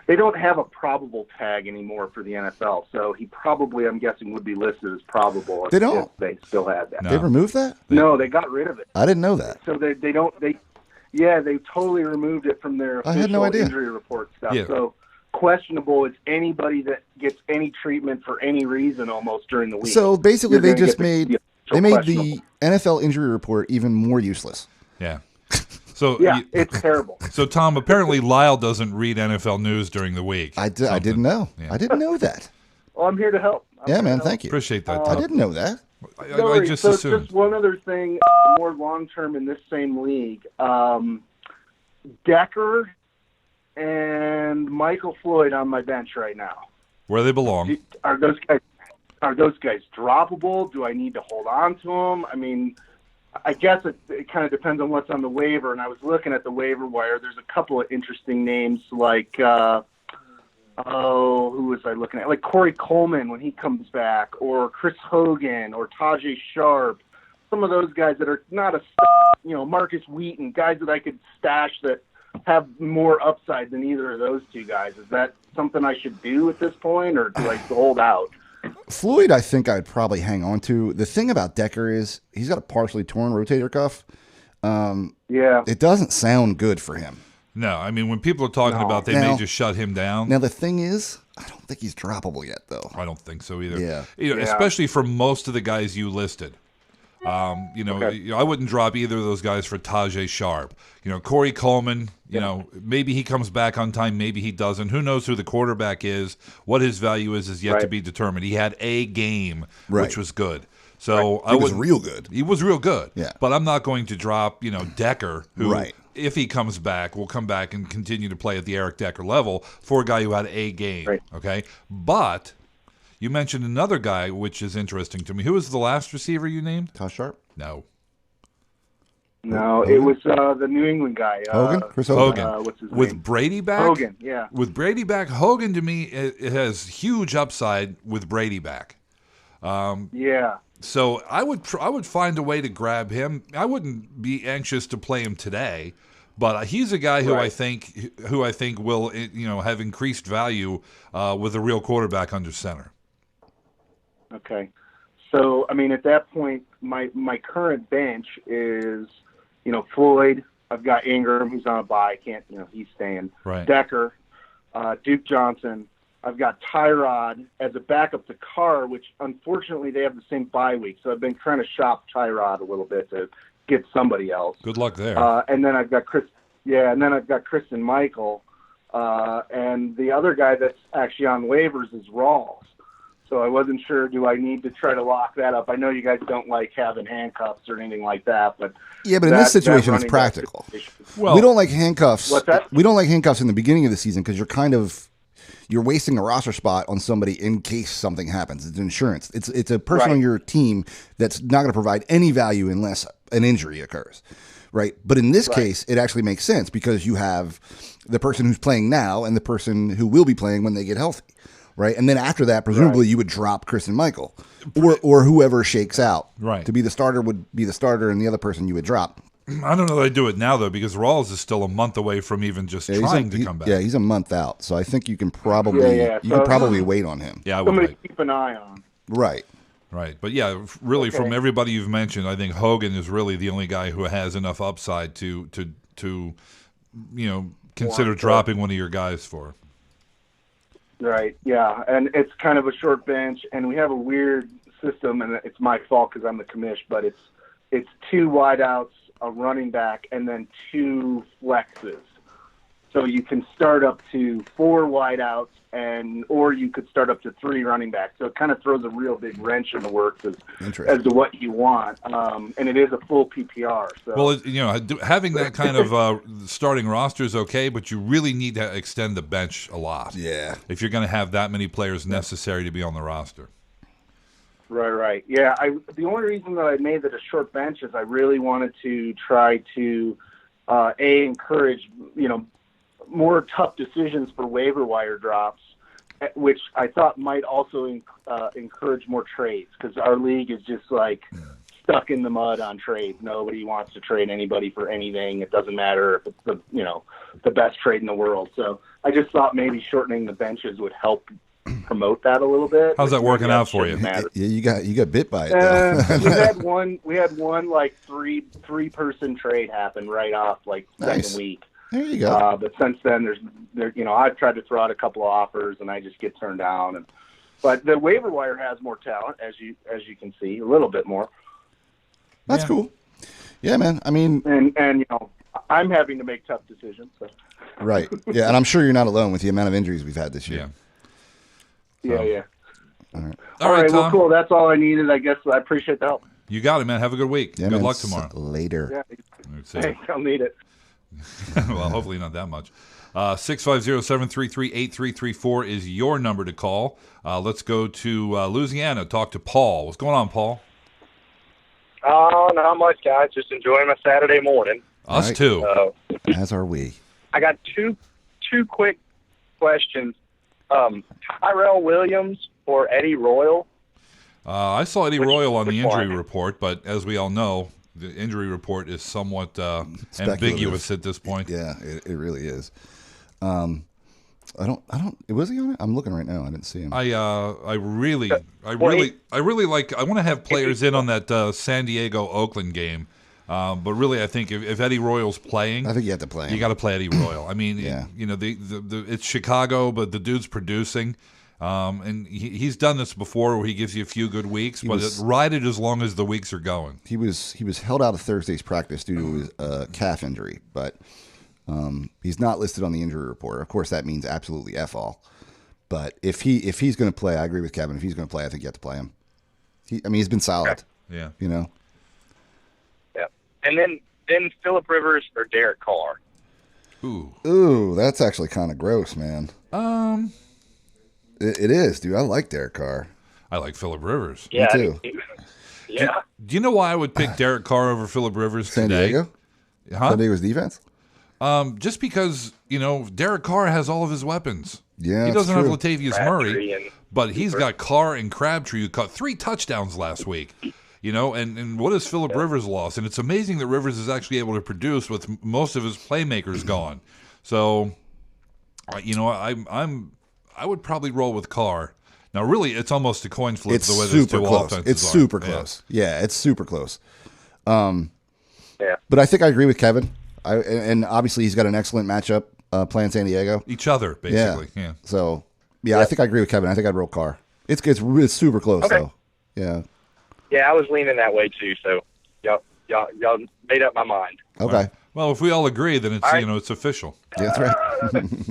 they don't have a probable tag anymore for the NFL, so he probably, I'm guessing, would be listed as probable if, They don't? if they still had that. it. They removed that? No, they got rid of it. I didn't know that. So they totally removed it from their I official had no idea. injury report stuff. Yeah. So questionable is anybody that gets any treatment for any reason almost during the week. So basically, You're they gonna just get the made the NFL injury report even more useless. Yeah. So Yeah, it's terrible. So Tom, apparently Lyle doesn't read NFL news during the week. I didn't know. Yeah. I didn't know that. Well, I'm here to help. Yeah, man. Thank you. Appreciate that, I Tom. didn't know that. I just so assumed. just one other thing, more long term in this same league. Decker and Michael Floyd on my bench right now. Where they belong. Are those guys droppable? Do I need to hold on to them? I mean, I guess it kind of depends on what's on the waiver. And I was looking at the waiver wire. There's a couple of interesting names like, who was I looking at? Like Corey Coleman when he comes back, or Chris Hogan, or Tajay Sharp. Some of those guys that are not Marcus Wheaton, guys that I could stash that have more upside than either of those two guys. Is that something I should do at this point, or do I hold out? Floyd, I think I'd probably hang on to. The thing about Decker is he's got a partially torn rotator cuff. Yeah. It doesn't sound good for him. No, I mean when people are talking about they Now- may just shut him down. Now, the thing is, I don't think he's droppable yet, though. I don't think so either. Yeah. Especially for most of the guys you listed. I wouldn't drop either of those guys for Tajay Sharp. Corey Coleman, maybe he comes back on time, maybe he doesn't. Who knows who the quarterback is? What his value is yet to Right. be determined. He had a game, Right. which was good. So He was real good. He was real good. Yeah. But I'm not going to drop, Decker, who, Right. if he comes back, will come back and continue to play at the Eric Decker level for a guy who had a game. Right. Okay? But you mentioned another guy, which is interesting to me. Who was the last receiver you named? Tosh Sharp? No. No, it was the New England guy. Hogan? Chris Hogan. What's his With name? Brady back? Hogan, yeah. With Brady back, Hogan to me it has huge upside with Brady back. Yeah. So I would find a way to grab him. I wouldn't be anxious to play him today, but he's a guy who Right. I think will have increased value with a real quarterback under center. Okay. So, I mean, at that point, my current bench is, Floyd. I've got Ingram, who's on a bye. He's staying. Right. Decker, Duke Johnson. I've got Tyrod as a backup to Carr, which unfortunately they have the same bye week. So I've been trying to shop Tyrod a little bit to get somebody else. Good luck there. And then I've got Kristen Michael. And the other guy that's actually on waivers is Rawls. So I wasn't sure, do I need to try to lock that up? I know you guys don't like having handcuffs or anything like that, but Yeah, but in this situation, it's practical. Well, we don't like handcuffs. What's that? We don't like handcuffs in the beginning of the season because you're wasting a roster spot on somebody in case something happens. It's insurance. It's a person on your team that's not going to provide any value unless an injury occurs, right? But in this case, it actually makes sense because you have the person who's playing now and the person who will be playing when they get healthy, right? And then after that, presumably you would drop Chris and Michael or whoever shakes out. Right. To be the starter would be the starter, and the other person you would drop. I don't know that I do it now, though, because Rawls is still a month away from even just trying to come back. Yeah, he's a month out, so I think you can probably you can probably wait on him. Yeah, I would Somebody wait. keep an eye on. Right. Right. But yeah, really, Okay. from everybody you've mentioned, I think Hogan is really the only guy who has enough upside to consider dropping one of your guys for. Right, yeah, and it's kind of a short bench, and we have a weird system, and it's my fault because I'm the commish, but it's 2 wideouts, a running back, and then 2 flexes. So you can start up to 4 wideouts, or you could start up to 3 running backs. So it kind of throws a real big wrench in the works as to what you want, and it is a full PPR. So. Well, having that kind of starting roster is okay, but you really need to extend the bench a lot. Yeah. If you're going to have that many players necessary to be on the roster. Right. Yeah, the only reason that I made it a short bench is I really wanted to try to encourage more tough decisions for waiver wire drops, which I thought might also encourage more trades because our league is just like stuck in the mud on trades. Nobody wants to trade anybody for anything. It doesn't matter if it's the best trade in the world. So I just thought maybe shortening the benches would help promote that a little bit. How's that working out for you? Yeah, you got bit by it. Though. we had one like three person trade happen right off like Nice. second week. There you go. But since then, I've tried to throw out a couple of offers and I just get turned down. But the waiver wire has more talent, as you can see, a little bit more. That's cool. Yeah, man. I mean, And I'm having to make tough decisions. So. right. Yeah, and I'm sure you're not alone with the amount of injuries we've had this year. Yeah. All right, well, Tom. cool. That's all I needed. I guess I appreciate the help. You got it, man. Have a good week. Yeah, Good man. luck tomorrow. Later. Yeah. See ya. Hey, I'll need it. Well, hopefully not that much. 650-733-8334 is your number to call. Let's go to Louisiana, talk to Paul. What's going on, Paul? Oh, not much, guys. Just enjoying my Saturday morning. Us Right. too. As are we. I got two quick questions. Tyrell Williams or Eddie Royal? I saw Eddie Royal on the which injury one? report, but as we all know, the injury report is somewhat Speculative. ambiguous at this point. Yeah, it really is. I don't. Was he on it? I'm looking right now. I didn't see him. I really like. I want to have players in on that San Diego Oakland game, but really, I think if Eddie Royal's playing, I think you have to play him. you got to play Eddie Royal. I mean, Yeah. it's Chicago, but the dude's producing, and he's done this before where he gives you a few good weeks, but ride it as long as the weeks are going. He was held out of Thursday's practice due to his calf injury, but he's not listed on the injury report. Of course, that means absolutely F all. But if he's going to play, I agree with Kevin. If he's going to play, I think you have to play him. He's been solid. Yeah. You know. Yeah. And then Phillip Rivers or Derek Carr. Ooh, that's actually kind of gross, man. It is, dude. I like Derek Carr. I like Phillip Rivers. Yeah, Me too. Yeah. Do you know why I would pick Derek Carr over Phillip Rivers San today? Diego? Huh? San Diego's defense? Just because, Derek Carr has all of his weapons. Yeah, he doesn't have true. Latavius Crabtree Murray, and but he's got Carr and Crabtree, who caught 3 touchdowns last week. And what has Phillip Rivers lost? And it's amazing that Rivers is actually able to produce with most of his playmakers gone. So, I would probably roll with Carr. Now, really, it's almost a coin flip It's the way those super two close. offenses It's are. super close. Yeah, it's super close. Yeah. But I think I agree with Kevin. And obviously he's got an excellent matchup playing San Diego. Each other, basically. Yeah. So, I think I agree with Kevin. I think I'd roll Carr. It's super close, Okay. though. Yeah. Yeah, I was leaning that way too. So y'all made up my mind. Okay. Well, if we all agree, then it's All right. it's official. Yeah, that's right.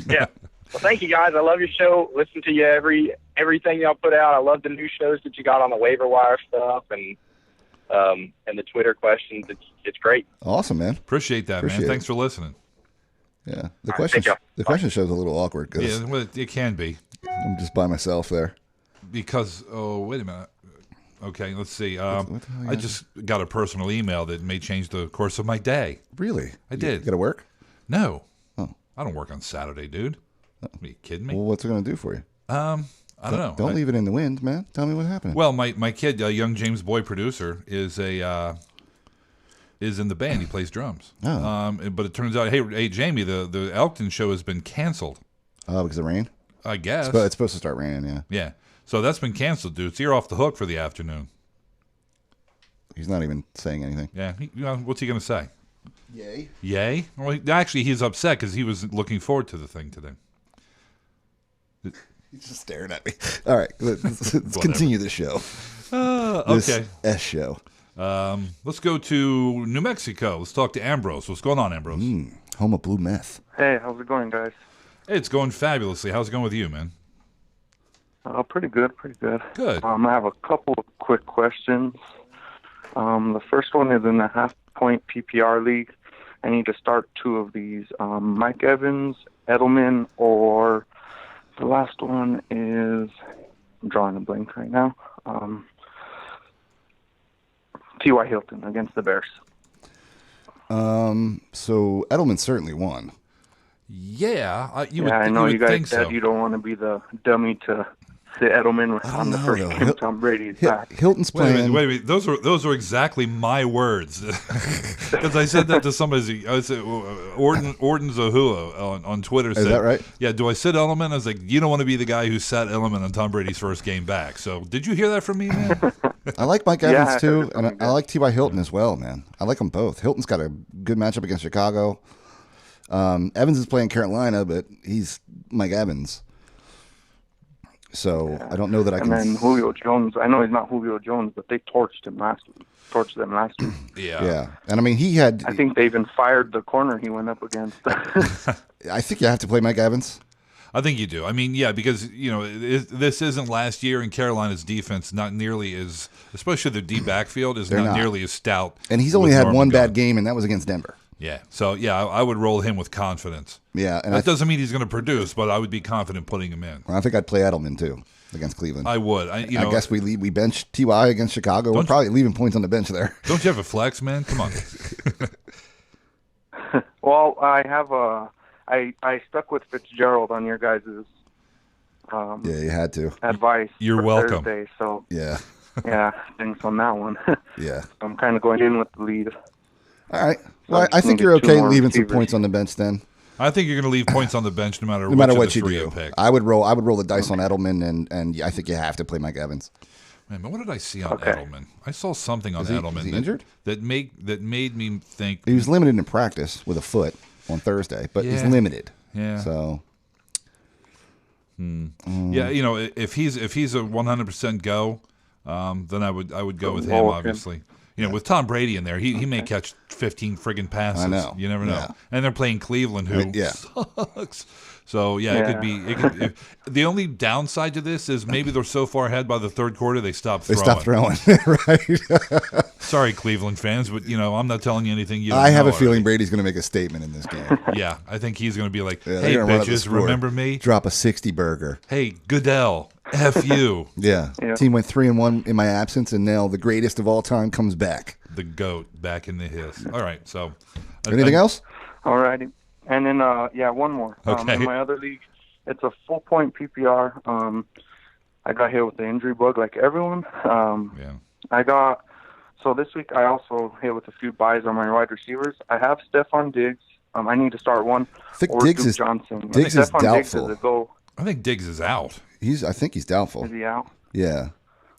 Yeah. Well, thank you guys. I love your show. Listen to you everything y'all put out. I love the new shows that you got on the waiver wire stuff and the Twitter questions. It's great. Awesome, man. Appreciate that, Appreciate man. it. Thanks for listening. Yeah. All right, thank y'all. The question show's a little awkward because Yeah, well, it can be. I'm just by myself there. Because, wait a minute. Okay, let's see. what the hell you I got? just got a personal email that may change the course of my day. Really? I did. You got to work? No. Oh. I don't work on Saturday, dude. Are you kidding me? Well, what's it going to do for you? I don't know. Don't leave it in the wind, man. Tell me what happened. Well, my kid, young James Boy producer, is in the band. He plays drums. Oh. But it turns out, hey, Jamie, the Elkton show has been canceled. Oh, because of rain? I guess. But it's supposed to start raining, yeah. Yeah. So that's been canceled, dude. So you're off the hook for the afternoon. He's not even saying anything. Yeah. What's he going to say? Yay. Yay? Well, actually, he's upset because he was looking forward to the thing today. He's just staring at me. All right, let's continue the show. This Okay. S show. Let's go to New Mexico. Let's talk to Ambrose. What's going on, Ambrose? Home of blue meth. Hey, how's it going, guys? Hey, it's going fabulously. How's it going with you, man? Pretty good, pretty good. Good. I have a couple of quick questions. The first one is in the half-point PPR league. I need to start 2 of these. Mike Evans, Edelman, or the last one is, I'm drawing a blank right now, T.Y. Hilton against the Bears. So Edelman certainly won. Yeah, I know you guys think said so. you don't want to be the dummy to sit Edelman on the first game Tom Brady's back. Hilton's Wait a playing. minute. Those are exactly my words. Because I said that to somebody. I said Orton Zahua on Twitter. Said, that right? Yeah. Do I sit Edelman? I was like, you don't want to be the guy who sat Edelman on Tom Brady's first game back. So did you hear that from me, man? I like Mike Yeah, Evans I heard too, it from and you I like T.Y. Hilton as well, man. I like them both. Hilton's got a good matchup against Chicago. Evans is playing Carolina, but he's Mike Evans. So I don't know that I can. And then Julio Jones. I know he's not Julio Jones, but they torched them last week. Yeah, and I mean he had. I think they even fired the corner he went up against. I think you have to play Mike Evans. I think you do. I mean, yeah, because this isn't last year, and Carolina's defense not nearly as, especially their D backfield is not nearly as stout. And he's only had one bad game, and that was against Denver. Yeah, so yeah, I would roll him with confidence. Yeah, and that doesn't mean he's going to produce, but I would be confident putting him in. I think I'd play Edelman too against Cleveland. I would. I guess we bench T.Y. against Chicago. We're probably leaving points on the bench there. Don't you have a flex, man? Come on. Well, I have I stuck with Fitzgerald on your guys' yeah, you had to. advice. You're for welcome. Thursday, so Yeah. yeah, thanks on that one. Yeah. I'm kind of going in with the lead. All right. Well, I think needed you're 2 okay more leaving some receivers. points on the bench then. I think you're going to leave points on the bench no matter No matter which what of the you 3 do. you pick. I would roll the dice on Edelman, and I think you have to play Mike Evans. Man, but what did I see on Edelman? I saw something on Edelman. Is he injured? That made me think He was limited in practice with a foot on Thursday, but he's limited. Yeah. So. Yeah, if he's a 100% go, then I would go with him. Roll with him. Obviously, with Tom Brady in there, he may catch 15 friggin' passes. I know. You never know. Yeah. And they're playing Cleveland, who sucks. So it could be. The only downside to this is maybe they're so far ahead by the third quarter they stop throwing. Right? Sorry, Cleveland fans, but I'm not telling you anything. You don't I have know a feeling already. Brady's going to make a statement in this game. Yeah, I think he's going to be like, Yeah, "Hey, they're gonna run up the bitches, score. remember me? Drop a 60 burger. Hey, Goodell, F you." Yeah. Team went 3-1 in my absence, and now the greatest of all time comes back. The GOAT back in the hiss. All right, so anything else? All righty. And then, one more. Okay. In my other league, it's a full-point PPR. I got hit with the injury bug like everyone. So this week I also hit with a few buys on my wide receivers. I have Stephon Diggs. I need to start one. I think or Diggs Duke is Johnson. Diggs is Stephon doubtful. Diggs is a go. I think Diggs is out. I think he's doubtful. Is he out? Yeah,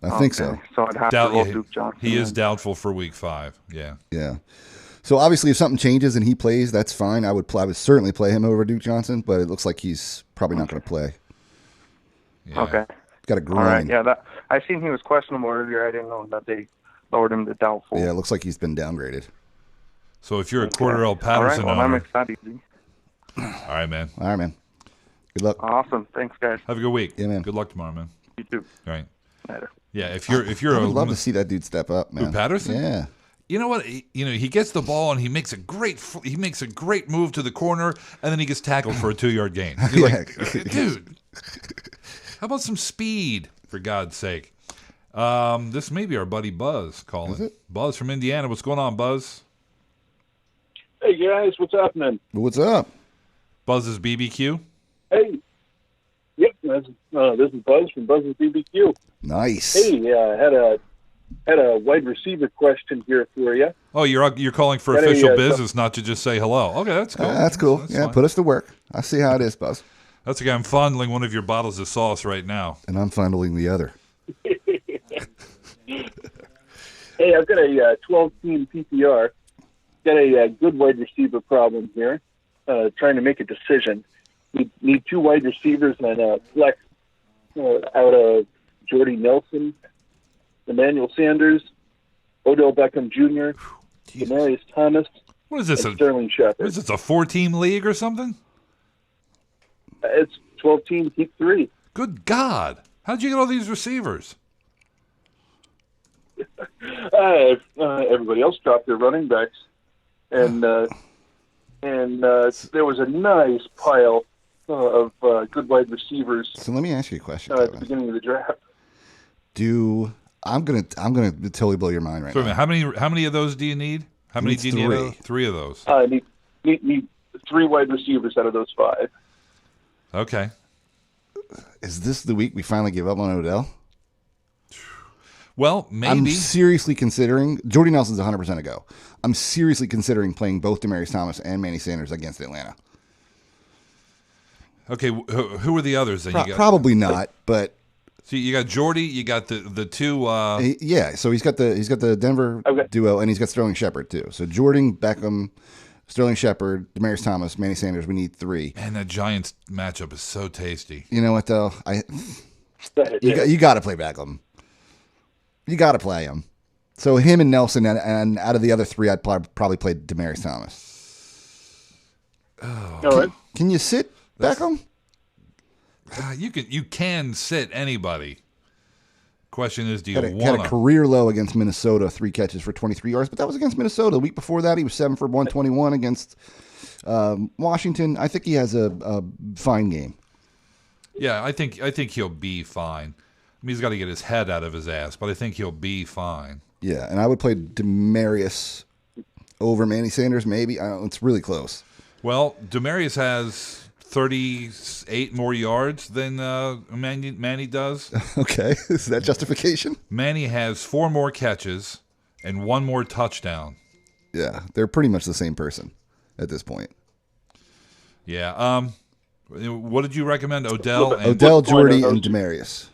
I think so. So I'd have to roll Duke Johnson. He is doubtful for week 5. Yeah. Yeah. So obviously, if something changes and he plays, that's fine. I would certainly play him over Duke Johnson, but it looks like he's probably not going to play. Yeah. Okay. Got a groin. All right. Yeah. I seen he was questionable earlier. I didn't know that they lowered him to doubtful. Yeah, it looks like he's been downgraded. So if you're a Cordarrelle Patterson All right. Well, I'm owner, excited. all right, man. All right, man. Good luck. Awesome. Thanks, guys. Have a good week. Yeah, man. Good luck tomorrow, man. You too. All right. Later. Yeah, if you're I would love to see that dude step up, man. Who, Patterson? Yeah. You know what? He gets the ball and he makes a great move to the corner, and then he gets tackled for a 2-yard gain. You're like, dude, how about some speed, for God's sake? This may be our buddy Buzz calling. Is it? Buzz from Indiana. What's going on, Buzz? Hey guys, what's happening? What's up? Buzz's BBQ. Hey, yep, this is Buzz from Buzz's BBQ. Nice. Hey, had a wide receiver question here for you. Oh, you're calling for Got official business, not to just say hello. Okay, that's cool. That's cool. That's yeah, fine. put us to work. I see how it is, Buzz. That's okay. I'm fondling one of your bottles of sauce right now. And I'm fondling the other. Hey, I've got a 12-team PPR. Got a good wide receiver problem here. Trying to make a decision. Need 2 wide receivers and a flex out of Jordy Nelson, Emmanuel Sanders, Odell Beckham Jr., Demaryius Thomas, What is this? and Sterling Shepard. What is this, a 4-team league or something? It's 12-team, keep 3. Good God. How'd you get all these receivers? Everybody else dropped their running backs, and there was a nice pile of good wide receivers So let me ask you a question. at the Kevin. beginning of the draft. I'm gonna totally blow your mind right So, now. how many of those do you need? How many Needs do you need? 3. 3 of those. Need 3 wide receivers out of those 5. Okay. Is this the week we finally give up on Odell? Well, I'm maybe. seriously considering. Jordy Nelson's 100% a go. I'm seriously considering playing both Demaryius Thomas and Manny Sanders against Atlanta. Okay, who are the others? Then you got, Probably not, but so you got Jordy. You got the 2. yeah. So he's got the Denver duo, and he's got Sterling Shepard too. So Jordan, Beckham, Sterling Shepard, Demaryius Thomas, Manny Sanders. We need 3. Man, that Giants matchup is so tasty. You know what though? You got to play Beckham. You got to play him. So him and Nelson, and out of the other 3, I'd probably play Demaryius Thomas. Oh. All right. Can you sit Beckham? You can sit anybody. Question is, do you Had want a to? career low against Minnesota, 3 catches for 23 yards, but that was against Minnesota. The week before that, he was 7 for 121 against Washington. I think he has a fine game. Yeah, I think he'll be fine. I mean, he's got to get his head out of his ass, but I think he'll be fine. Yeah, and I would play Demaryius over Manny Sanders, maybe. I don't know, it's really close. Well, Demaryius has 38 more yards than Manny does. Okay, is that justification? Manny has 4 more catches and 1 more touchdown. Yeah, they're pretty much the same person at this point. Yeah. What did you recommend? Odell, Jordy, and Demaryius.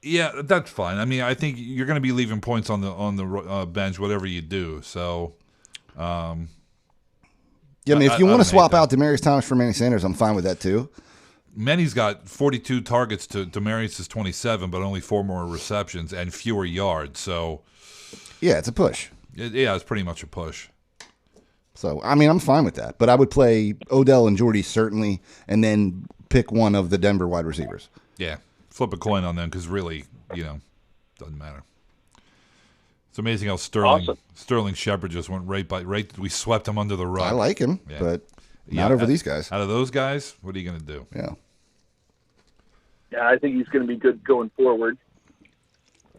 Yeah, that's fine. I mean, I think you're going to be leaving points on the bench, whatever you do. So, yeah, I mean, if you want to swap out Demaryius Thomas for Manny Sanders, I'm fine with that too. Manny's got 42 targets to Marius's 27, but only 4 more receptions and fewer yards. So, yeah, it's a push. It's pretty much a push. So, I mean, I'm fine with that. But I would play Odell and Jordy certainly, and then pick one of the Denver wide receivers. Yeah, flip a coin on them because really, doesn't matter. It's amazing how Sterling Shepard just went right. We swept him under the rug. I like him, but not over these guys. Out of those guys, what are you going to do? Yeah. Yeah, I think he's going to be good going forward.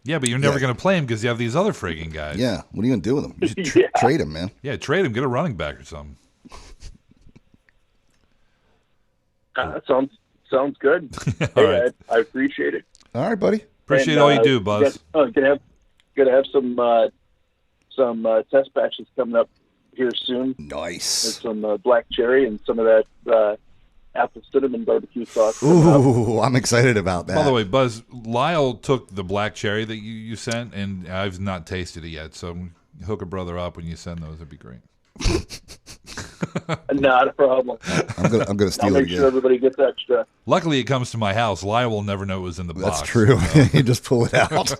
Yeah, but you're never going to play him because you have these other frigging guys. Yeah, what are you going to do with him? You should trade him, man. Yeah, trade him. Get a running back or something. Sounds good. All right. I appreciate it. All right, buddy. Appreciate all you do, Buzz. Gonna have some test batches coming up here soon. Nice. There's some black cherry and some of that apple cinnamon barbecue sauce. Ooh, I'm excited about that. By the way, Buzz, Lyle took the black cherry that you sent, and I've not tasted it yet. So hook a brother up when you send those. It'd be great. Not a problem. I'm gonna steal I'll it make again. sure everybody gets extra. Luckily, it comes to my house. Lyle will never know it was in the box. That's true. So. You just pull it out.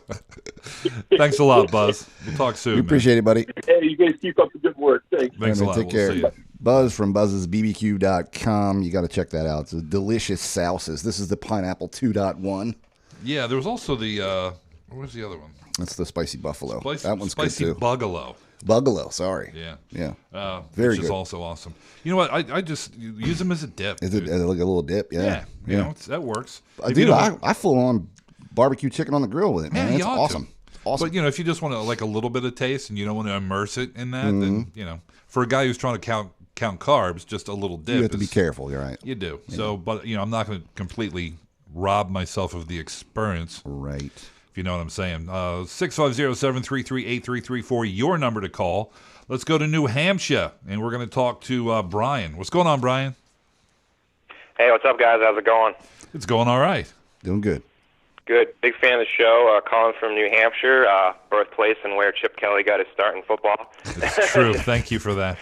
Thanks a lot, Buzz. We'll talk soon. We appreciate it, buddy. Hey, you guys keep up the good work. Thanks. Thanks a lot. Take We'll care. see you. Buzz from buzzesbbq.com. You got to check that out. It's a delicious sauces. This is the Pineapple 2.1. Yeah, there was also the what was the other one? That's the Spicy Buffalo. That one's spicy good too. Bugalo. Bugalo, sorry. Yeah. Very which good. is also awesome. You know what? I just use them as a dip. Is it dude. like a little dip? Yeah. You know, that works. If Dude, you don't- I full on barbecue chicken on the grill with it, man. Yeah, It's you ought to. awesome. Awesome. But if you just want a little bit of taste and you don't want to immerse it in that, then Mm-hmm. for a guy who's trying to count carbs, just a little dip. You have to be careful. You're right. You do. So, but I'm not going to completely rob myself of the experience. Right. If you know what I'm saying. 650-733-8334, your number to call. Let's go to New Hampshire, and we're going to talk to Brian. What's going on, Brian? Hey, what's up, guys? How's it going? It's going all right. Doing good. Good. Big fan of the show. Calling from New Hampshire, birthplace and where Chip Kelly got his start in football. It's true. Thank you for that.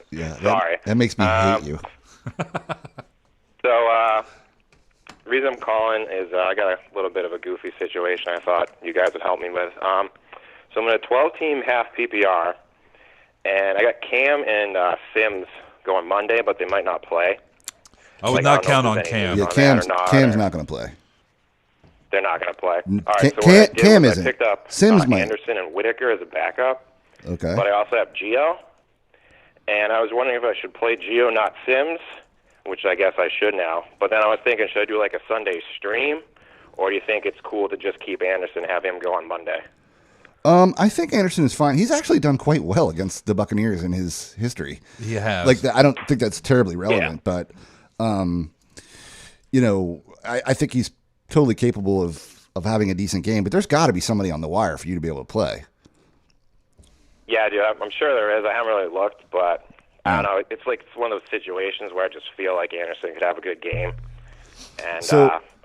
Yeah. Sorry. That makes me hate you. So, the reason I'm calling is I got a little bit of a goofy situation I thought you guys would help me with. So I'm in a 12-team half PPR, and I got Cam and Sims going Monday, but they might not play. I would not count on Cam. Yeah, Cam's not going to play. They're not going to play. All right, so Cam, what I did Cam was isn't. I picked up Sims might. Anderson and Whitaker as a backup, Okay. but I also have Gio, and I was wondering if I should play Gio, not Sims, which I guess I should now. But then I was thinking, should I do like a Sunday stream, or do you think it's cool to just keep Anderson and have him go on Monday? I think Anderson is fine. He's actually done quite well against the Buccaneers in his history. He has. I don't think that's terribly relevant, but I think he's totally capable of having a decent game. But there's got to be somebody on the wire for you to be able to play. Yeah, dude, I'm sure there is. I haven't really looked, but I don't know. It's one of those situations where I just feel like Anderson could have a good game, and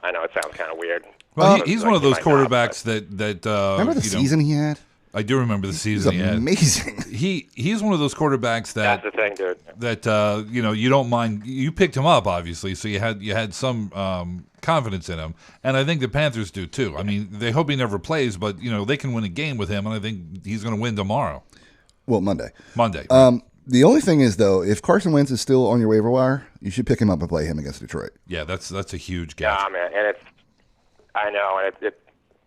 I know it sounds kind of weird. Well, he's one of those quarterbacks that remember the season he had? I do remember the season he had. Amazing. He's one of those quarterbacks that that's the thing, dude. That you don't mind. You picked him up, obviously, so you had some confidence in him, and I think the Panthers do too. I mean, they hope he never plays, but they can win a game with him, and I think he's going to win tomorrow. Well, Monday. The only thing is, though, if Carson Wentz is still on your waiver wire, you should pick him up and play him against Detroit. Yeah, that's a huge gap. Yeah, man, and I know, and it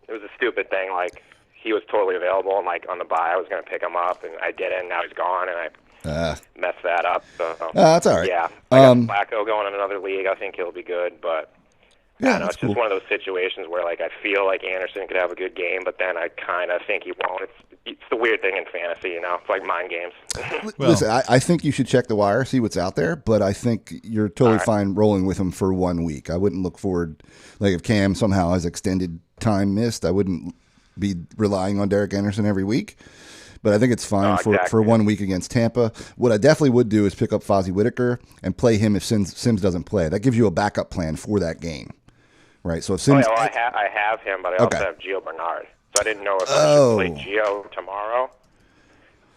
was a stupid thing. Like, he was totally available, and on the bye, I was going to pick him up, and I didn't. And now he's gone, and I messed that up. So that's all right. Yeah, I got Flacco going in another league. I think he'll be good, but I don't know. It's just one of those situations where I feel like Anderson could have a good game, but then I kind of think he won't. It's the weird thing in fantasy, It's like mind games. Listen, I think you should check the wire, see what's out there, but I think you're totally fine rolling with him for 1 week. I wouldn't look forward, if Cam somehow has extended time missed, I wouldn't be relying on Derek Anderson every week. But I think it's fine for 1 week against Tampa. What I definitely would do is pick up Fozzie Whitaker and play him if Sims doesn't play. That gives you a backup plan for that game, right? So if Sims, I have him, but I also have Gio Bernard. So I didn't know if I should play Gio tomorrow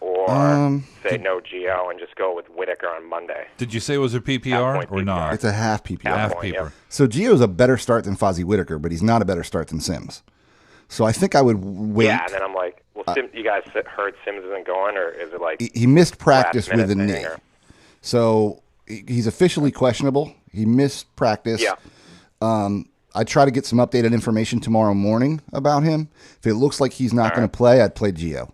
or say no Gio and just go with Whitaker on Monday? Did you say it was a PPR or not? It's a half PPR. Half PPR. So Gio's a better start than Fozzie Whitaker, but he's not a better start than Sims. So I think I would wait. Yeah, and then I'm like, well, you guys heard Sims isn't going, or is it like he missed practice with a knee? Or? So he's officially questionable. He missed practice. Yeah. I'd try to get some updated information tomorrow morning about him. If it looks like he's not going to play, I'd play Gio.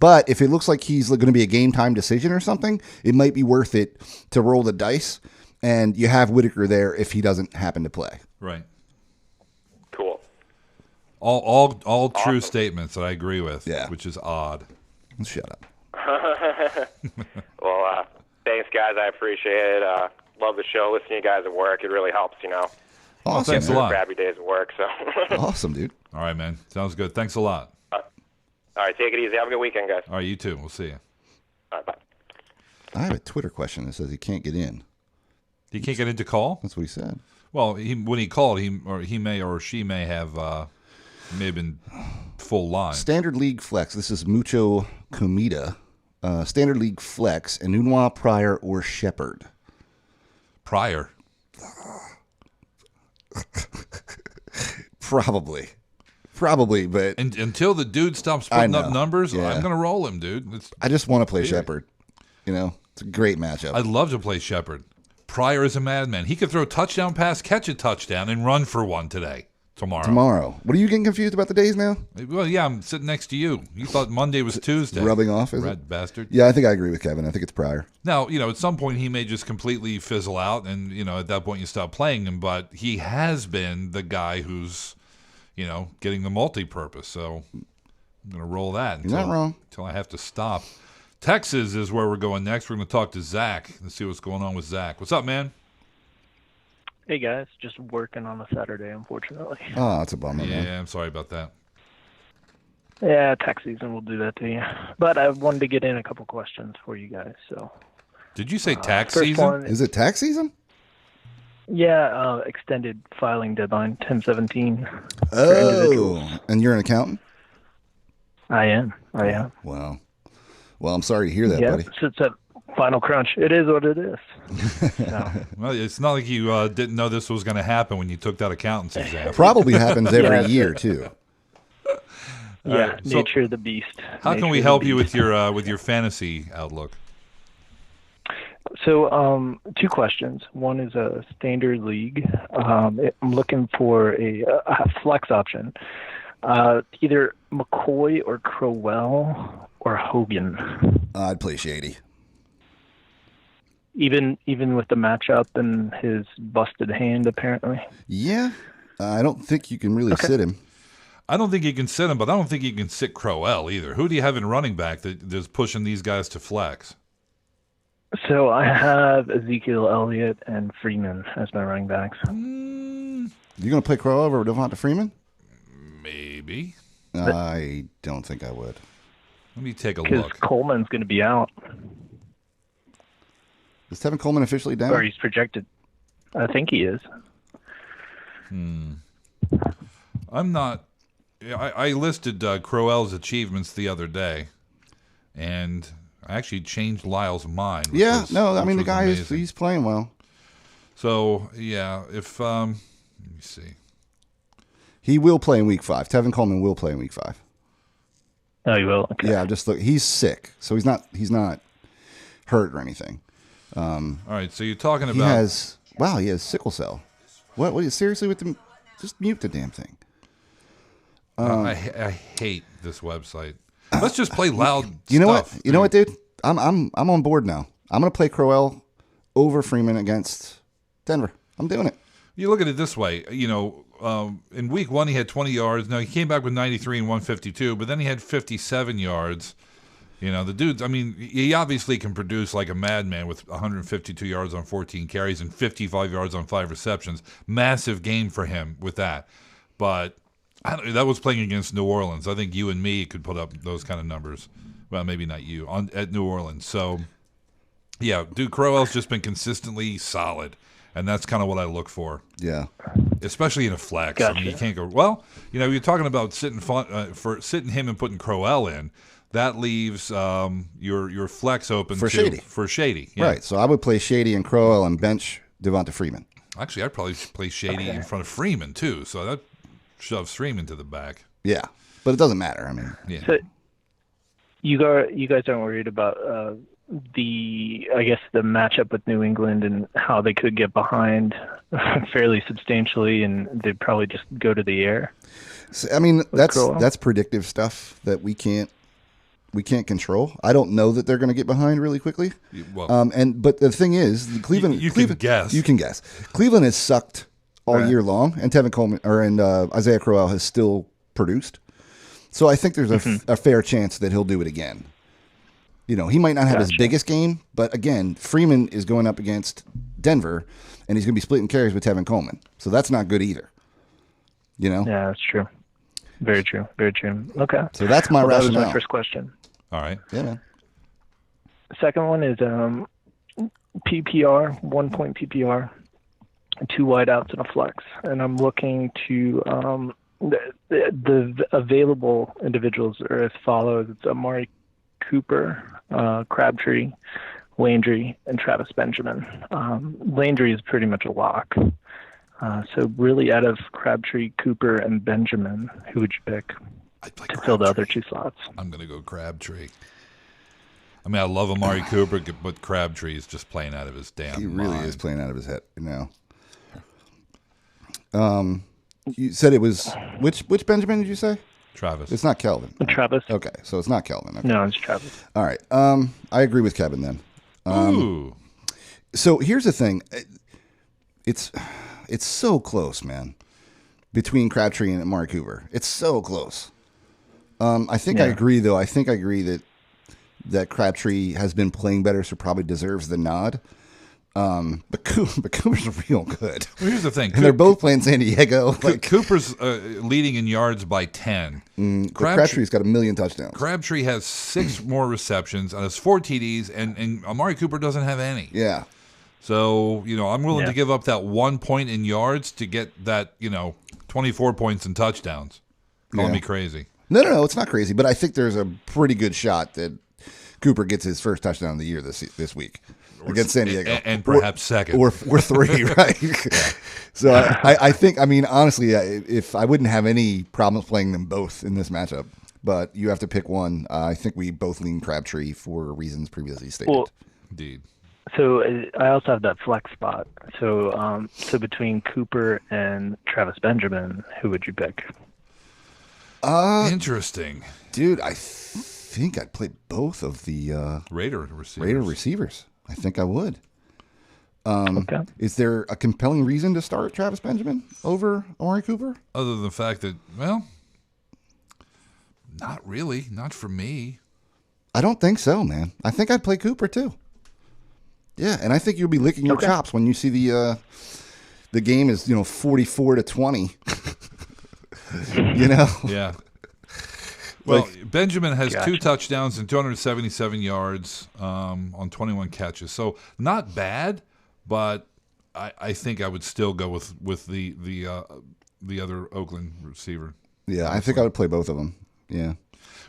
But if it looks like he's going to be a game time decision or something, it might be worth it to roll the dice, and you have Whitaker there if he doesn't happen to play. Right. Cool. All awesome. True statements that I agree with. Yeah. Which is odd. Shut up. Well, thanks, guys. I appreciate it. Love the show. Listening to you guys at work, it really helps. Awesome. Thanks a lot. Crappy days at work. So. Awesome, dude. All right, man. Sounds good. Thanks a lot. All right, take it easy. Have a good weekend, guys. All right, you too. We'll see you. All right, bye. I have a Twitter question that says he can't get in. He can't get in to call? That's what he said. Well, when he called, he may or she may have been full line. Standard League Flex. This is Mucho Comida. Standard League Flex, Enunwa, Pryor, or Shepard. Pryor. Probably, but until the dude stops putting up numbers, I'm going to roll him, dude. I just want to play Shepard. It's a great matchup. I'd love to play Shepard. Pryor is a madman. He could throw touchdown pass, catch a touchdown, and run for one tomorrow. What are you getting confused about the days now? Well, yeah, I'm sitting next to you. You thought Monday was Tuesday. Rubbing off, is Red it? Bastard. Yeah, I think I agree with Kevin. I think it's Pryor. Now, at some point he may just completely fizzle out, and, at that point you stop playing him, but he has been the guy who's, getting the multi-purpose. So I'm going to roll that You're not wrong. Until I have to stop. Texas is where we're going next. We're going to talk to Zach and see what's going on with Zach. What's up, man? Hey, guys. Just working on a Saturday, unfortunately. Oh, that's a bummer, man. Yeah, I'm sorry about that. Yeah, tax season will do that to you. But I wanted to get in a couple questions for you guys. So, did you say tax season? Is it tax season? Yeah, extended filing deadline, 10/17. Oh, and you're an accountant? I am. Wow. Well, I'm sorry to hear that, buddy. It's a final crunch. It is what it is. So. Well, it's not like you didn't know this was going to happen when you took that accountant's exam. Probably happens every year, too. Yeah, nature of the beast. How can we help you with your fantasy outlook? So, two questions. One is a standard league. I'm looking for a flex option. Either McCoy or Crowell or Hogan. I'd play Shady. Even with the matchup and his busted hand, apparently. Yeah, I don't think you can really sit him. I don't think you can sit him, but I don't think you can sit Crowell either. Who do you have in running back that's pushing these guys to flex? So I have Ezekiel Elliott and Freeman as my running backs. You going to play Crowell over Devonta Freeman? Maybe. I don't think I would. Let me take a look. Because Coleman's going to be out. Is Tevin Coleman officially down? Or he's projected. I think he is. I'm not. I listed Crowell's achievements the other day, and I actually changed Lyle's mind. The guy he's playing well. So if let me see, he will play in Week 5. Tevin Coleman will play in Week 5. Oh, he will. Okay. Yeah, just look. He's sick, so he's not hurt or anything. All right, so you're talking about he has sickle cell. What is seriously with them? Just mute the damn thing. I hate this website. Let's just play loud. You know stuff, what? You know what, dude? I'm on board now. I'm gonna play Crowell over Freeman against Denver. I'm doing it. You look at it this way. In Week 1 he had 20 yards. Now he came back with 93 and 152, but then he had 57 yards. The dude, he obviously can produce like a madman with 152 yards on 14 carries and 55 yards on 5 receptions. Massive game for him with that. But that was playing against New Orleans. I think you and me could put up those kind of numbers. Well, maybe not you, at New Orleans. So, yeah, dude, Crowell's just been consistently solid. And that's kind of what I look for. Yeah. Especially in a flex. Gotcha. You can't go, you're talking about sitting him and putting Crowell in. that leaves your flex open For Shady. For Shady, yeah. Right. So I would play Shady and Crowell and bench Devonta Freeman. Actually, I'd probably play Shady in front of Freeman too. So that shoves Freeman to the back. Yeah, but it doesn't matter. I mean, yeah. So you guys aren't worried about the matchup with New England and how they could get behind fairly substantially, and they'd probably just go to the air. So, I mean, that's Crowell? predictive stuff that we can't control. I don't know that they're going to get behind really quickly. Well, but the thing is, Cleveland. You Cleveland, can guess. You can guess. Cleveland has sucked all Right. year long, and Tevin Coleman and Isaiah Crowell has still produced. So I think there's a fair chance that he'll do it again. You know, he might not have his biggest game, but again, Freeman is going up against Denver, and he's going to be splitting carries with Tevin Coleman. So that's not good either. You know? Yeah, that's true. Very true. Very true. Okay. So that's my That was rationale. my first question. all right. Yeah, man. Second one is PPR, 1 point PPR, 2 wideouts and a flex. And I'm looking to the available individuals are as follows. It's Amari Cooper, Crabtree, Landry, and Travis Benjamin. Landry is pretty much a lock. So really out of Crabtree, Cooper, and Benjamin, who would you pick to fill the other 2 slots? I'm going to go Crabtree. I mean, I love Amari Cooper, but Crabtree is just playing out of his damn He really mind. is playing out of his head now. You said it was which Benjamin did you say? Travis. It's not Kelvin. Travis. Okay, so it's not Kelvin. Okay. No, it's Travis. All right. I agree with Kevin then. Ooh. So here's the thing. It's so close, man, between Crabtree and Amari Cooper. It's so close. I think I agree, though. I think I agree that Crabtree has been playing better, so probably deserves the nod. But Cooper's real good. Well, here's the thing. And they're both playing San Diego. Cooper's leading in yards by 10. Crabtree's got 1 million touchdowns. Crabtree has 6 more receptions and has 4 TDs, and Amari Cooper doesn't have any. Yeah. So, I'm willing to give up that 1 point in yards to get that, 24 points in touchdowns. Calling me crazy. No, it's not crazy. But I think there's a pretty good shot that Cooper gets his first touchdown of the year this week against San Diego. And perhaps second. Or 3, right? So I think, honestly, if I wouldn't have any problems playing them both in this matchup, but you have to pick one. I think we both lean Crabtree for reasons previously stated. Well, indeed. So I also have that flex spot. So between Cooper and Travis Benjamin, who would you pick? Interesting. Dude, I think I'd play both of the Raider receivers. I think I would. Okay. Is there a compelling reason to start Travis Benjamin over Amari Cooper? Other than the fact that, not really. Not for me. I don't think so, man. I think I'd play Cooper too. Yeah, and I think you'll be licking your chops when you see the game is 44-20. Yeah. Well, Benjamin has 2 touchdowns and 277 yards on 21 catches. So not bad, but I think I would still go with the other Oakland receiver. Yeah, I think I would play both of them. Yeah.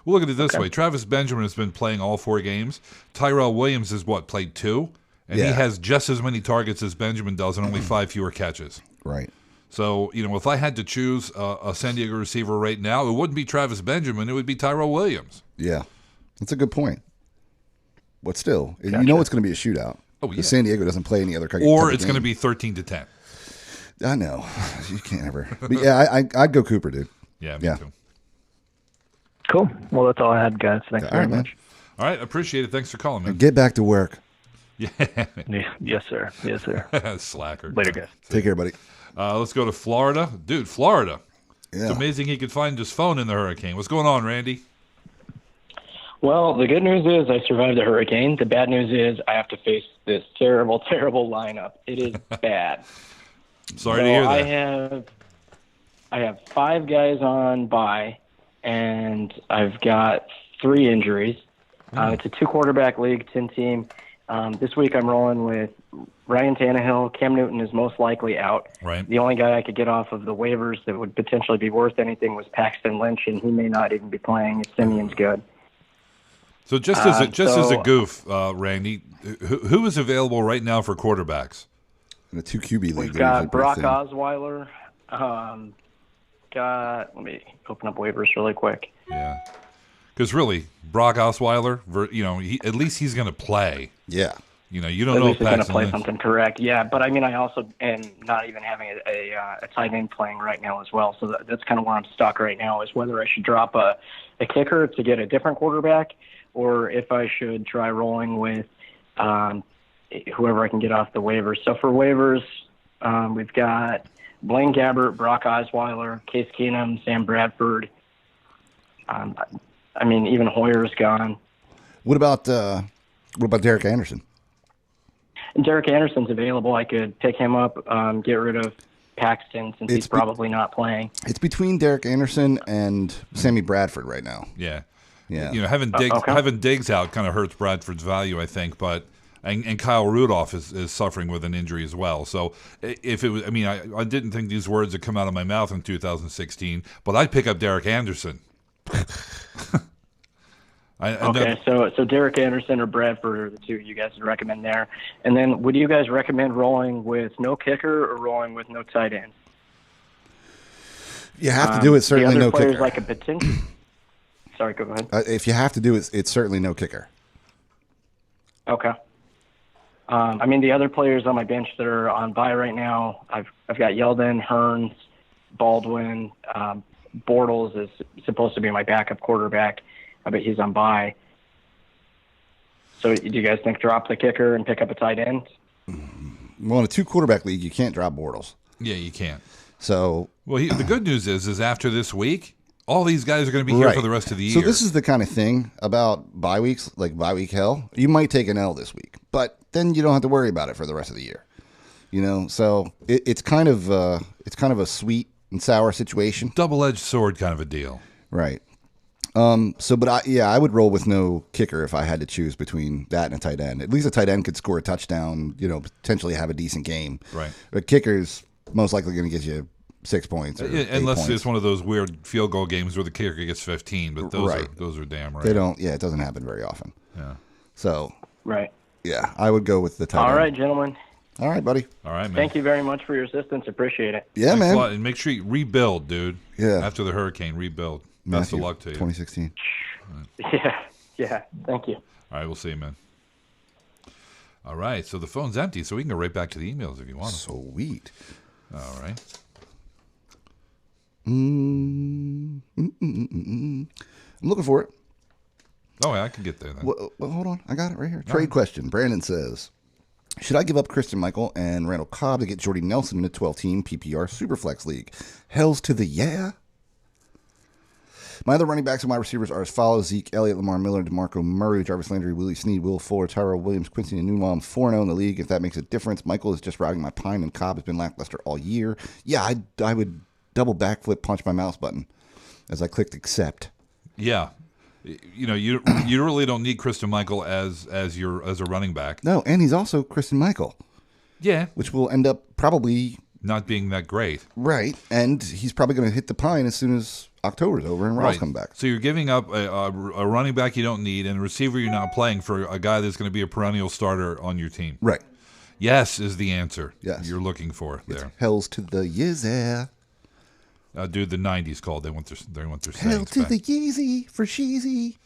Well, look at it this way. Travis Benjamin has been playing all 4 games. Tyrell Williams has played 2, and he has just as many targets as Benjamin does and only 5 fewer catches. Right. So, if I had to choose a San Diego receiver right now, it wouldn't be Travis Benjamin. It would be Tyrell Williams. Yeah. That's a good point. But still, it's going to be a shootout. Oh, yeah. San Diego doesn't play any other kind Or of it's game. going to be 13-10. I know. You can't ever. But yeah, I'd go Cooper, dude. Yeah, me too. Cool. Well, that's all I had, guys. Thanks very much. All right, appreciate it. Thanks for calling, man. Get back to work. Yeah. Yes, sir. Yes, sir. Slacker. Later, guys. Take care, buddy. Let's go to Florida. Dude, Florida. Yeah. It's amazing he could find his phone in the hurricane. What's going on, Randy? Well, the good news is I survived the hurricane. The bad news is I have to face this terrible, terrible lineup. It is bad. Sorry to hear that. I have 5 guys on bye, and I've got 3 injuries. It's a 2-quarterback league, 10-team. This week I'm rolling with Ryan Tannehill. Cam Newton is most likely out. Right. The only guy I could get off of the waivers that would potentially be worth anything was Paxton Lynch, and he may not even be playing if Simeon's good. So just as a goof, Randy, who is available right now for quarterbacks? In a 2 QB league, We've got Brock Osweiler. Let me open up waivers really quick. Yeah. Because really, Brock Osweiler, at least he's going to play. Yeah. You don't At know least if he's going to Paxton play Lynch. something correct. Yeah, but I mean, I also am not even having a tight end playing right now as well. So that's kind of where I'm stuck right now is whether I should drop a kicker to get a different quarterback or if I should try rolling with whoever I can get off the waivers. So for waivers, we've got Blaine Gabbert, Brock Osweiler, Case Keenum, Sam Bradford. I mean, even Hoyer's gone. What about Derek Anderson? And Derek Anderson's available. I could pick him up, get rid of Paxton since he's probably not playing. It's between Derek Anderson and Sammy Bradford right now. Yeah. Yeah. Having Diggs out kind of hurts Bradford's value, I think, but and Kyle Rudolph is suffering with an injury as well. So if it was, I didn't think these words would come out of my mouth in 2016, but I'd pick up Derek Anderson. So Derek Anderson or Bradford are the two you guys would recommend there. And then would you guys recommend rolling with no kicker or rolling with no tight end? You have to do it, certainly no kicker. Like a potential. Sorry, go ahead. If you have to do it, it's certainly no kicker. Okay. The other players on my bench that are on bye right now, I've got Yeldon, Hearns, Baldwin, Bortles is supposed to be my backup quarterback. I bet he's on bye. So do you guys think drop the kicker and pick up a tight end? Well, in a 2-quarterback league, you can't drop Bortles. Yeah, you can't. So, the good news is after this week, all these guys are going to be here for the rest of the year. So this is the kind of thing about bye weeks, like bye week hell. You might take an L this week, but then you don't have to worry about it for the rest of the year. So it's kind of a sweet and sour situation, double-edged sword kind of a deal, right? I would roll with no kicker if I had to choose between that and a tight end. At least a tight end could score a touchdown, potentially have a decent game. Right. But kicker's most likely going to get you 6 points. Or unless 8 points. it's one of those weird field goal games where the kicker gets 15, but those are damn right. They don't. Yeah, it doesn't happen very often. Yeah. So. Right. Yeah, I would go with the tight end. All right, gentlemen. All right, buddy. All right, man. Thank you very much for your assistance. Appreciate it. Yeah, Thanks man. a lot. And make sure you rebuild, dude. Yeah. After the hurricane, rebuild. Best of luck to you. 2016. Right. Yeah. Thank you. All right, we'll see you, man. All right, so the phone's empty, so we can go right back to the emails if you want. Sweet. All right. I'm looking for it. Oh, yeah, I can get there then. Well, hold on. I got it right here. Trade question. Brandon says, should I give up Christian Michael and Randall Cobb to get Jordy Nelson in a 12-team PPR Superflex League? Hells to the yeah. My other running backs and wide receivers are as follows: Zeke Elliott, Lamar Miller, DeMarco Murray, Jarvis Landry, Willie Snead, Will Fuller, Tyrell Williams, Quincy Enunwa. I'm 4-0 in the league, if that makes a difference. Michael is just riding my pine, and Cobb has been lackluster all year. Yeah, I would double backflip punch my mouse button as I clicked accept. Yeah. You really don't need Christian Michael as a running back. No, and he's also Christian Michael. Yeah. Which will end up probably not being that great. Right. And he's probably going to hit the pine as soon as October's over and Ross come back. So you're giving up a running back you don't need and a receiver you're not playing for a guy that's going to be a perennial starter on your team. Right. Yes is the answer. Yes. You're looking for there. Hells to the Yeezy. Dude, the 90s called. They want their Hell to the Yeezy for Sheezy.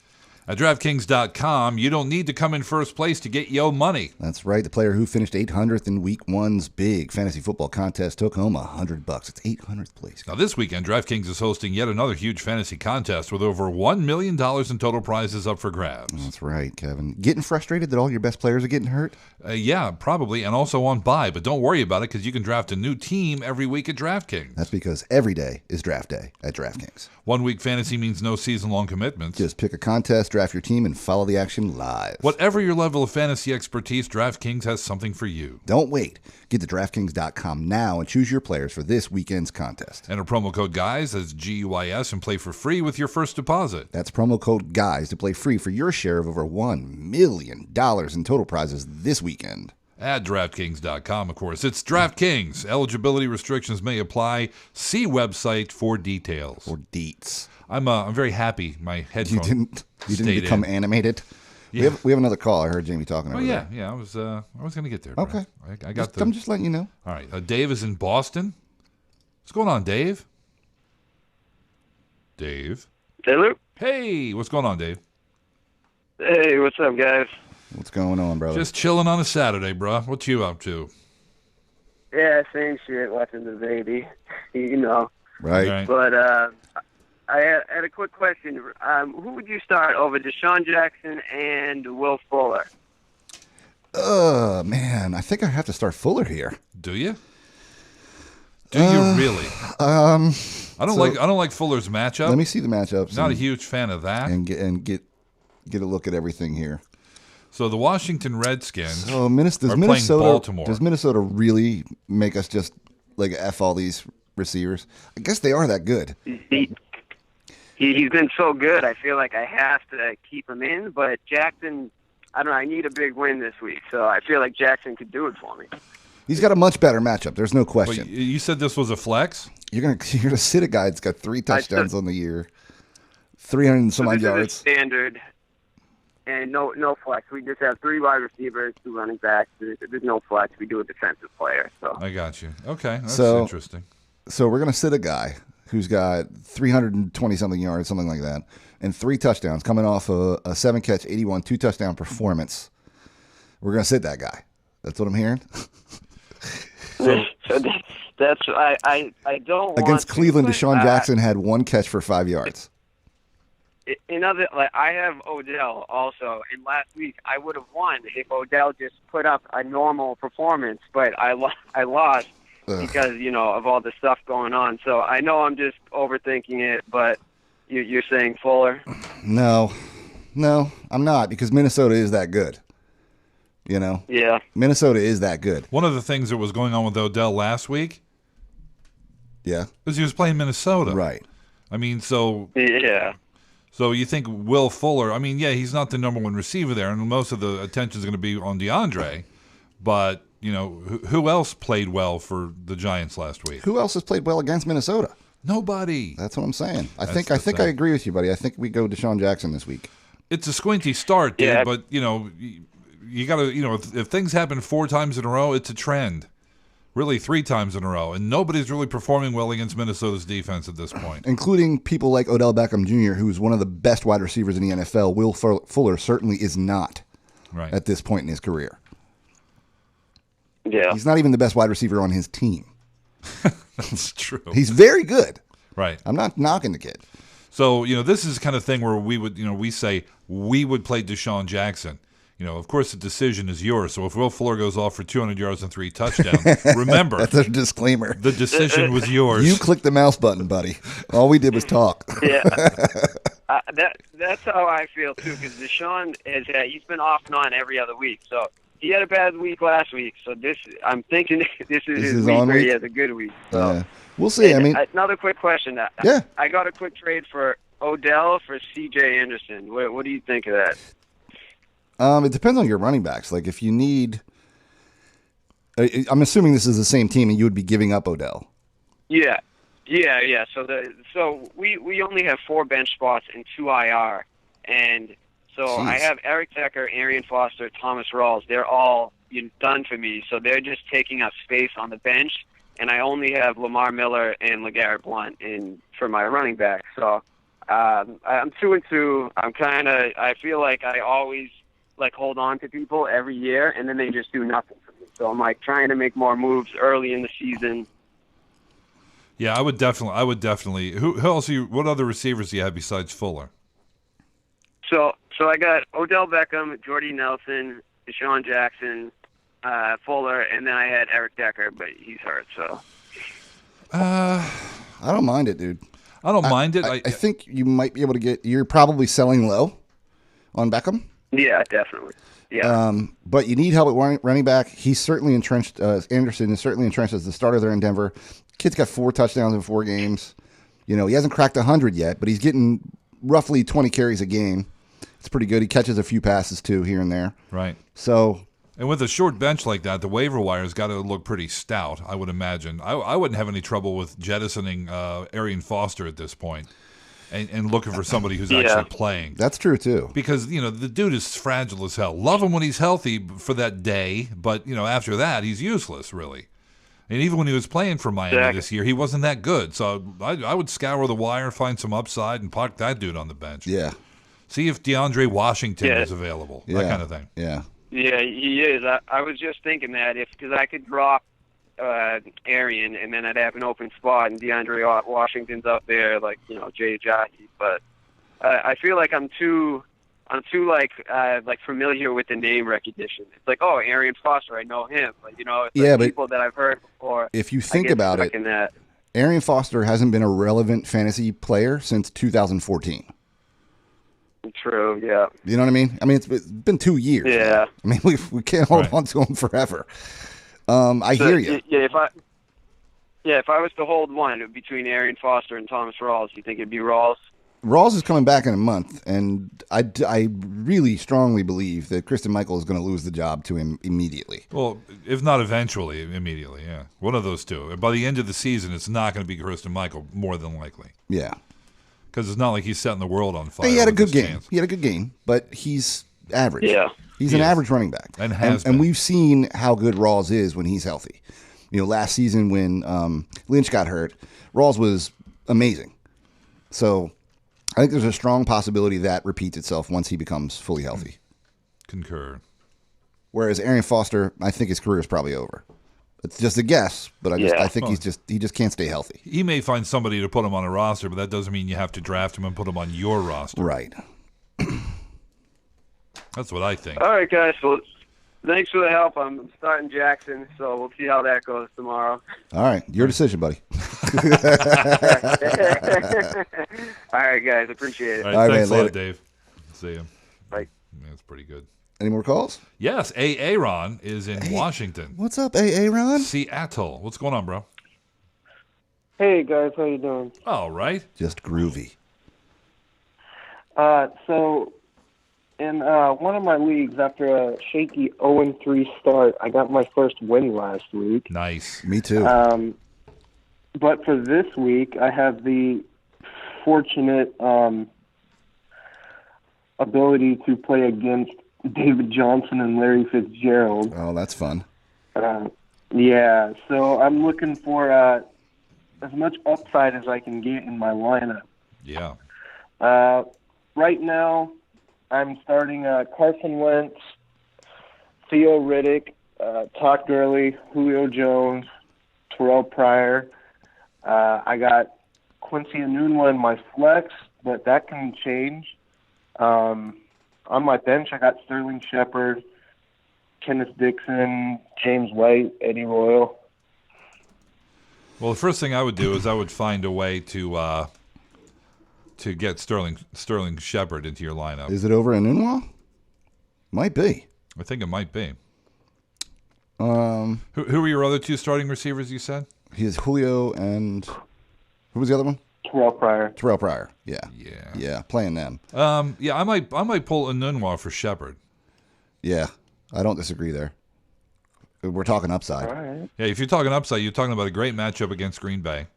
At DraftKings.com, you don't need to come in first place to get yo money. That's right. The player who finished 800th in Week 1's big fantasy football contest took home $100. It's 800th place. Now, this weekend, DraftKings is hosting yet another huge fantasy contest with over $1 million in total prizes up for grabs. That's right, Kevin. Getting frustrated that all your best players are getting hurt? Yeah, probably, and also on bye. But don't worry about it because you can draft a new team every week at DraftKings. That's because every day is draft day at DraftKings. 1 week fantasy means no season-long commitments. Just pick a contest, draft your team, and follow the action live. Whatever your level of fantasy expertise, DraftKings has something for you. Don't wait. Get to DraftKings.com now and choose your players for this weekend's contest. Enter promo code GUYS, that's GUYS, and play for free with your first deposit. That's promo code GUYS to play free for your share of over $1 million in total prizes this weekend At DraftKings.com, of course. It's DraftKings. Eligibility restrictions may apply. See website for details. Or deets. I'm very happy my headphones You didn't become animated? Yeah. We have another call. I heard Jamie talking over yeah, there. yeah. I was going to get there. Bro. Okay. I'm just letting you know. All right. Dave is in Boston. What's going on, Dave? Dave. Hey, Luke. Hey, what's going on, Dave? Hey, what's up, guys? What's going on, brother? Just chilling on a Saturday, bro. What you up to? Yeah, same shit, watching the baby, you know. Right. But I had a quick question. Who would you start over Deshaun Jackson and Will Fuller? Man, I think I have to start Fuller here. Do you? Do you really? I don't like Fuller's matchup. Let me see the matchups. Not a huge fan of that. And get a look at everything here. So the Washington Redskins are playing Baltimore. Does Minnesota really make us just like F all these receivers? I guess they are that good. He's been so good. I feel like I have to keep him in. But Jackson, I don't know. I need a big win this week, so I feel like Jackson could do it for me. He's got a much better matchup. There's no question. But you said this was a flex? You're gonna sit a guy that's got 3 touchdowns on the year, 300 and some odd yards. Is standard, and no flex. We just have 3 wide receivers, 2 running backs. There's no flex. We do a defensive player. So I got you. Okay, that's so interesting. So we're gonna sit a guy who's got 320 something yards, something like that, and 3 touchdowns, coming off a 7-catch, 81, 2-touchdown performance. We're gonna sit that guy. That's what I'm hearing. So that's I don't want against Cleveland. to, Deshaun Jackson had 1 catch for 5 yards. I have Odell also, and last week I would have won if Odell just put up a normal performance, but I lost because of all the stuff going on. So I know I'm just overthinking it, but you're saying Fuller? No, I'm not, because Minnesota is that good. Yeah. Minnesota is that good. One of the things that was going on with Odell last week, was he was playing Minnesota. Right. I mean, so yeah. So you think Will Fuller? I mean, yeah, he's not the number 1 receiver there, and most of the attention is going to be on DeAndre. But who else played well for the Giants last week? Who else has played well against Minnesota? Nobody. That's what I'm saying. I think I agree with you, buddy. I think we go Deshaun Jackson this week. It's a squinty start, dude, but you got to, if things happen 4 times in a row, it's a trend. Really 3 times in a row. And nobody's really performing well against Minnesota's defense at this point. Including people like Odell Beckham Jr., who's one of the best wide receivers in the NFL. Will Fuller certainly is not at this point in his career. Yeah. He's not even the best wide receiver on his team. That's true. He's very good. Right. I'm not knocking the kid. So, this is the kind of thing where we would, we say we would play Deshaun Jackson. Of course, the decision is yours. So if Will Fuller goes off for 200 yards and 3 touchdowns, remember. That's a disclaimer. The decision was yours. You clicked the mouse button, buddy. All we did was talk. Yeah. That's how I feel, too, because Deshaun, he's been off and on every other week. So he had a bad week last week. So I'm thinking this is his week where he has a good week. So. We'll see. Another quick question. Yeah. I got a quick trade for Odell for C.J. Anderson. What do you think of that? It depends on your running backs. Like, if you need, I'm assuming this is the same team, and you would be giving up Odell. Yeah. So we only have 4 bench spots and 2 IR, and so Jeez. I have Eric Decker, Arian Foster, Thomas Rawls. They're all done for me, so they're just taking up space on the bench, and I only have Lamar Miller and LeGarrette Blount for my running back. So I'm 2-2. I feel like I always hold on to people every year, and then they just do nothing for me. So I'm trying to make more moves early in the season. Yeah, I would definitely. Who else? What other receivers do you have besides Fuller? So I got Odell Beckham, Jordy Nelson, Deshaun Jackson, Fuller, and then I had Eric Decker, but he's hurt. So I don't mind it, dude. I don't mind it. I think you might be able to get. You're probably selling low on Beckham. Yeah, definitely. Yeah. But you need help at running back. He's certainly entrenched. Anderson is certainly entrenched as the starter there in Denver. Kid's got 4 touchdowns in 4 games. He hasn't cracked 100 yet, but he's getting roughly 20 carries a game. It's pretty good. He catches a few passes too here and there. Right. So And with a short bench like that, the waiver wire's got to look pretty stout, I would imagine. I wouldn't have any trouble with jettisoning Arian Foster at this point and looking for somebody who's actually playing. That's true, too. Because, the dude is fragile as hell. Love him when he's healthy for that day, but, after that, he's useless, really. And even when he was playing for Miami this year, he wasn't that good. So I would scour the wire, find some upside, and park that dude on the bench. Yeah. See if DeAndre Washington is available, that kind of thing. Yeah. Yeah, he is. I was just thinking that because I could drop Arian and then I'd have an open spot and DeAndre Washington's up there like Jay Jockey, but I feel like I'm too like familiar with the name recognition. It's like, oh, Arian Foster, I know him, but it's but people that I've heard before. If you think about it, Arian Foster hasn't been a relevant fantasy player since 2014. True, yeah. You know what I mean? I mean, it's been 2 years. Yeah. I mean, we can't hold on to him forever. I hear you. Yeah, if I was to hold one between Arian Foster and Thomas Rawls, you think it'd be Rawls? Rawls is coming back in a month, and I really strongly believe that Kristen Michael is going to lose the job to him immediately. Well, if not eventually, immediately, yeah. One of those two. By the end of the season, it's not going to be Kristen Michael, more than likely. Yeah. Because it's not like he's setting the world on fire. He had a good game. He had a good game, but he's average. Yeah. He's an average running back. And we've seen how good Rawls is when he's healthy. Last season when Lynch got hurt, Rawls was amazing. So I think there's a strong possibility that repeats itself once he becomes fully healthy. Concur. Whereas Arian Foster, I think his career is probably over. It's just a guess, but I think he just can't stay healthy. He may find somebody to put him on a roster, but that doesn't mean you have to draft him and put him on your roster. Right. That's what I think. All right, guys. Well, thanks for the help. I'm starting Jackson, so we'll see how that goes tomorrow. All right. Your decision, buddy. All right, guys. Appreciate it. All right, thanks a lot, Dave. See you. Bye. That's pretty good. Any more calls? Yes. Aaron is in Washington. What's up, Aaron? Seattle. What's going on, bro? Hey, guys. How you doing? All right. Just groovy. So in one of my leagues, after a shaky 0-3 start, I got my first win last week. Nice. Me too. But for this week, I have the fortunate ability to play against David Johnson and Larry Fitzgerald. Oh, that's fun. Yeah, so I'm looking for as much upside as I can get in my lineup. Yeah. Right now, I'm starting Carson Wentz, Theo Riddick, Todd Gurley, Julio Jones, Terrell Pryor. I got Quincy Enunwa in my flex, but that can change. On my bench, I got Sterling Shepard, Kenneth Dixon, James White, Eddie Royal. Well, the first thing I would do is I would find a way to get Sterling Shepard into your lineup. Is it over in Enunwa? Might be. I think it might be. Who were your other two starting receivers, you said? He is Julio and who was the other one? Terrell Pryor. Yeah, playing them. Yeah, I might pull Enunwa for Shepard. Yeah, I don't disagree there. We're talking upside. All right. Yeah, if you're talking upside, you're talking about a great matchup against Green Bay.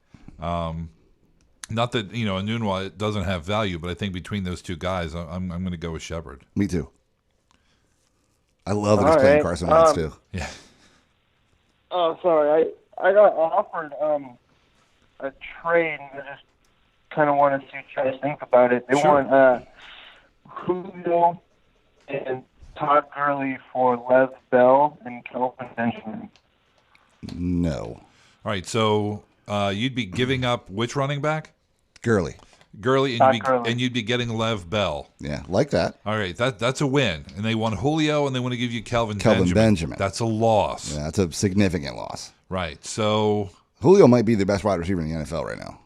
Not that Enunwa doesn't have value, but I think between those two guys, I'm going to go with Shepard. Me too. I love that he's playing Carson Wentz too. Yeah. Oh, sorry. I got offered a trade, and I just kind of want to see what you guys think about it. They want Julio and Todd Gurley for Lev Bell and Kelvin Benjamin. No. All right, so you'd be giving up which running back? Gurley, and you'd be getting Lev Bell. Yeah, like that. All right, that's a win. And they want Julio, and they want to give you Kelvin Benjamin. That's a loss. Yeah, that's a significant loss. Right, so Julio might be the best wide receiver in the NFL right now.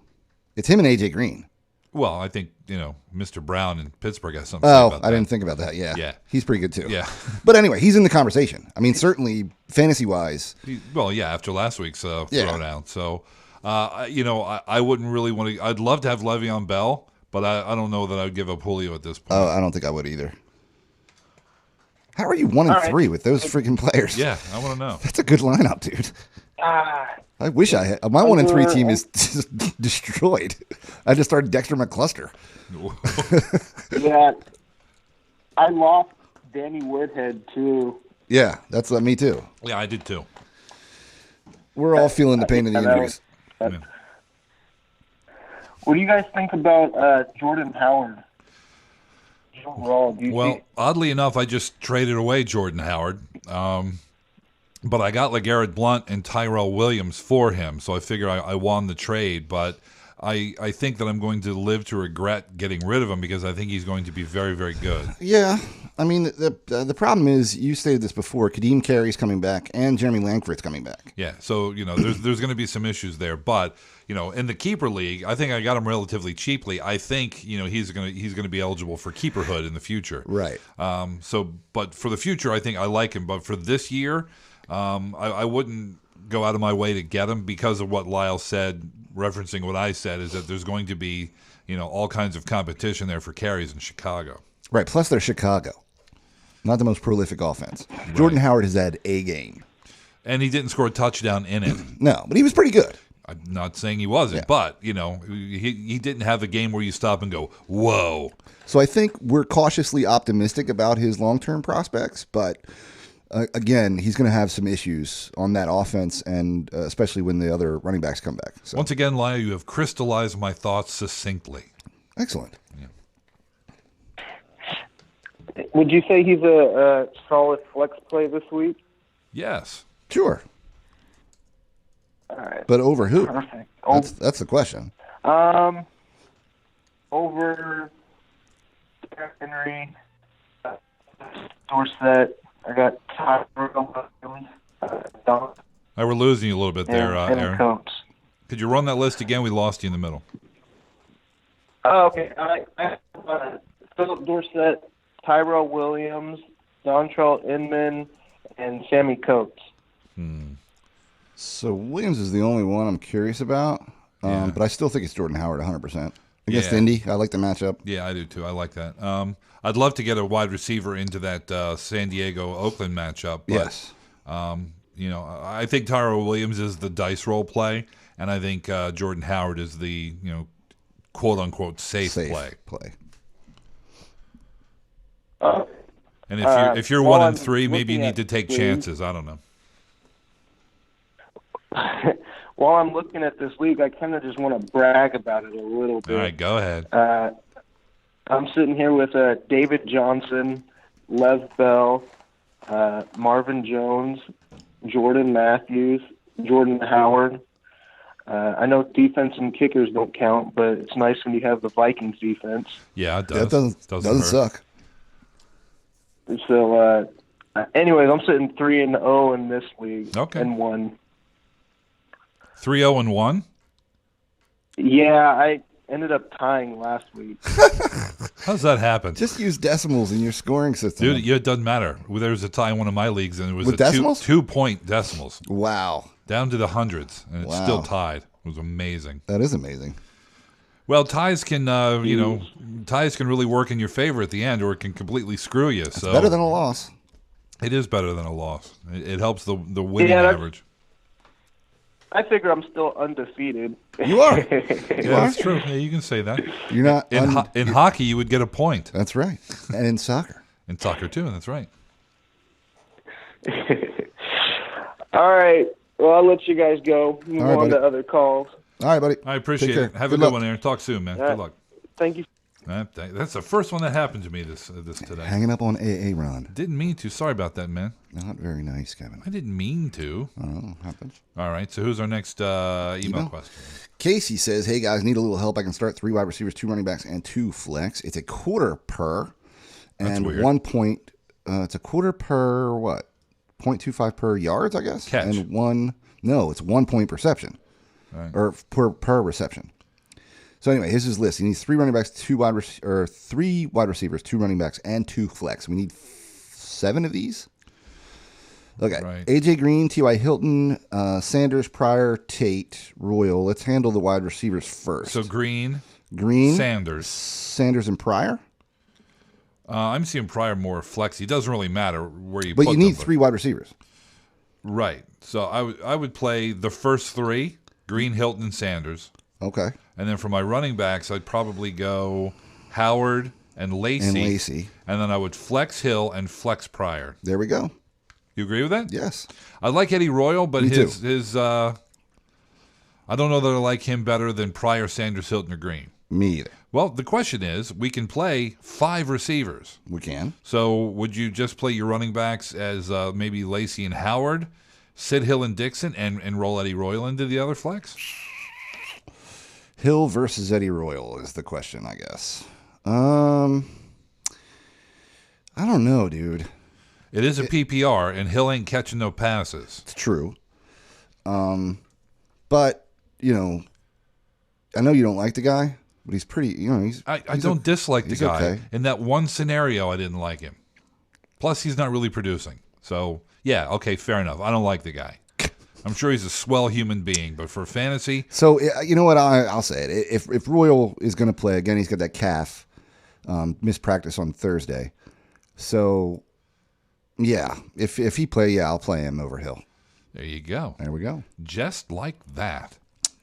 It's him and A.J. Green. Well, I think, Mr. Brown in Pittsburgh has something to say about that. I didn't think about that. Yeah. He's pretty good too. Yeah. But anyway, he's in the conversation. I mean, certainly fantasy-wise. Well, yeah, after last week's throwdown. So, I wouldn't really want to. I'd love to have Le'Veon Bell, but I don't know that I would give up Julio at this point. Oh, I don't think I would either. How are you 1 and All right. 3 with those freaking players? Yeah, I want to know. That's a good lineup, dude. I wish I had. My 1 and 3 team is just destroyed. I just started Dexter McCluster. Yeah, I lost Danny Woodhead too. Yeah, that's me too. Yeah, I did too. We're all feeling the pain of the injuries. What do you guys think about Jordan Howard? Overall, do you Well, oddly enough, I just traded away Jordan Howard, but I got LeGarrette Blount and Tyrell Williams for him, so I figure I won the trade. But I think that I'm going to live to regret getting rid of him because I think he's going to be very, very good. Yeah, I mean the problem is you stated this before. Kadeem Carey's coming back and Jeremy Langford's coming back. Yeah, so there's going to be some issues there, but in the keeper league, I think I got him relatively cheaply. I think he's going to be eligible for keeperhood in the future. Right. But for the future, I think I like him. But for this year, I wouldn't go out of my way to get him because of what Lyle said, referencing what I said, is that there's going to be all kinds of competition there for carries in Chicago. Right. Plus, they're Chicago, not the most prolific offense. Right. Jordan Howard has had a game, and he didn't score a touchdown in it. No, but he was pretty good. I'm not saying he wasn't, but he didn't have a game where you stop and go, whoa. So I think we're cautiously optimistic about his long-term prospects, but again, he's going to have some issues on that offense, and especially when the other running backs come back. So. Once again, Lyle, you have crystallized my thoughts succinctly. Excellent. Yeah. Would you say he's a solid flex play this week? Yes. Sure. All right. But over who? Perfect. That's the question. Over Henry, Dorsett. I got Tyrell. We're losing you a little bit there, Aaron. Coates. Could you run that list again? We lost you in the middle. Oh, okay. Philip Dorsett, Tyrell Williams, Dontrell Inman, and Sammy Coates. So Williams is the only one I'm curious about, but I still think it's Jordan Howard 100%. Against Indy, I like the matchup. Yeah, I do too. I like that. I'd love to get a wide receiver into that San Diego-Oakland matchup. But, yes. I think Tyrell Williams is the dice roll play, and I think Jordan Howard is the quote-unquote safe play. And if you're 1 and 3, maybe you need to take chances. I don't know. While I'm looking at this league, I kind of just want to brag about it a little bit. All right, go ahead. I'm sitting here with David Johnson, Lev Bell, Marvin Jones, Jordan Matthews, Jordan Howard. I know defense and kickers don't count, but it's nice when you have the Vikings defense. Yeah, it does. That doesn't suck. So, anyways, I'm sitting 3-0 in this league. Okay. And 1. 3-0-1? Yeah, I ended up tying last week. How does that happen? Just use decimals in your scoring system. Dude, it doesn't matter. There was a tie in one of my leagues, and it was with decimals? 2-point decimals. Wow. Down to the hundreds, and it's still tied. It was amazing. That is amazing. Well, ties can, ties can really work in your favor at the end, or it can completely screw you. It's better than a loss. It is better than a loss. It helps the winning average. I figure I'm still undefeated. You are. That's true. Yeah, you can say that. You're not in hockey. You would get a point. That's right, and in soccer. In soccer too. That's right. All right. Well, I'll let you guys go. Move on to other calls. All right, buddy. I appreciate it. Have a good one, Aaron. Talk soon, man. Good luck. Thank you. That's the first one that happened to me this today. Hanging up on AA Ron. Didn't mean to. Sorry about that, man. Not very nice, Kevin. I didn't mean to. Oh, happens. All right. So who's our next email question? Casey says, "Hey guys, need a little help. I can start 3 wide receivers, 2 running backs, and 2 flex. It's a quarter per, and That's weird. 1 point. It's a quarter per what? 0.25 per yards, I guess. Catch. And it's 1 point per reception, or per reception. So anyway, here's his list. He needs 3 running backs, 3 wide receivers, 2 running backs, and 2 flex. We need 7 of these. Okay. Right. AJ Green, T.Y. Hilton, Sanders, Pryor, Tate, Royal. Let's handle the wide receivers first. So Green, Sanders, Sanders, and Pryor. I'm seeing Pryor more flex. It doesn't really matter where you But put you them. need 3 wide receivers. Right. So I would play the first 3, Green, Hilton, and Sanders. Okay. And then for my running backs, I'd probably go Howard and Lacy. And then I would flex Hill and flex Pryor. There we go. You agree with that? Yes. I like Eddie Royal, but Me his I don't know that I like him better than Pryor, Sanders, Hilton, or Green. Me either. Well, the question is, we can play 5 receivers. We can. So would you just play your running backs as maybe Lacy and Howard, Sid Hill and Dixon, and roll Eddie Royal into the other flex? Hill versus Eddie Royal is the question, I guess. I don't know, dude. It is a PPR, and Hill ain't catching no passes. It's true. But, you know, I know you don't like the guy, but he's pretty, you know, I don't dislike the guy. Okay. In that one scenario, I didn't like him. Plus, he's not really producing. So, yeah, okay, fair enough. I don't like the guy. I'm sure he's a swell human being, but for fantasy... So, you know what, I'll say it. If Royal is going to play, again, he's got that calf, missed practice on Thursday. So, yeah, if he play, yeah, I'll play him over Hill. There you go. There we go. Just like that.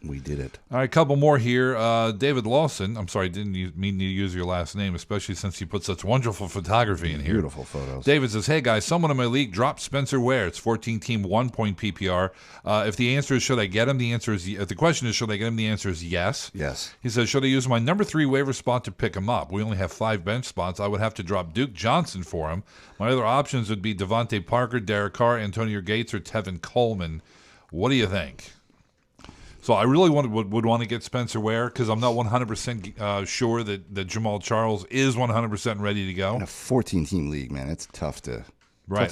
We did it. All right, a couple more here. David Lawson. I'm sorry, I didn't mean to use your last name, especially since you put such wonderful photography in here. Beautiful photos. David says, hey, guys, someone in my league dropped Spencer Ware. It's 14-team, 1-point PPR. If the answer is, should I get him? The answer is, if the question is, should I get him? The answer is yes. Yes. He says, should I use my number 3 waiver spot to pick him up? We only have 5 bench spots. I would have to drop Duke Johnson for him. My other options would be Devontae Parker, Derek Carr, Antonio Gates, or Tevin Coleman. What do you think? So I really would want to get Spencer Ware because I'm not 100% sure that Jamal Charles is 100% ready to go. In a 14-team league, man, it's tough to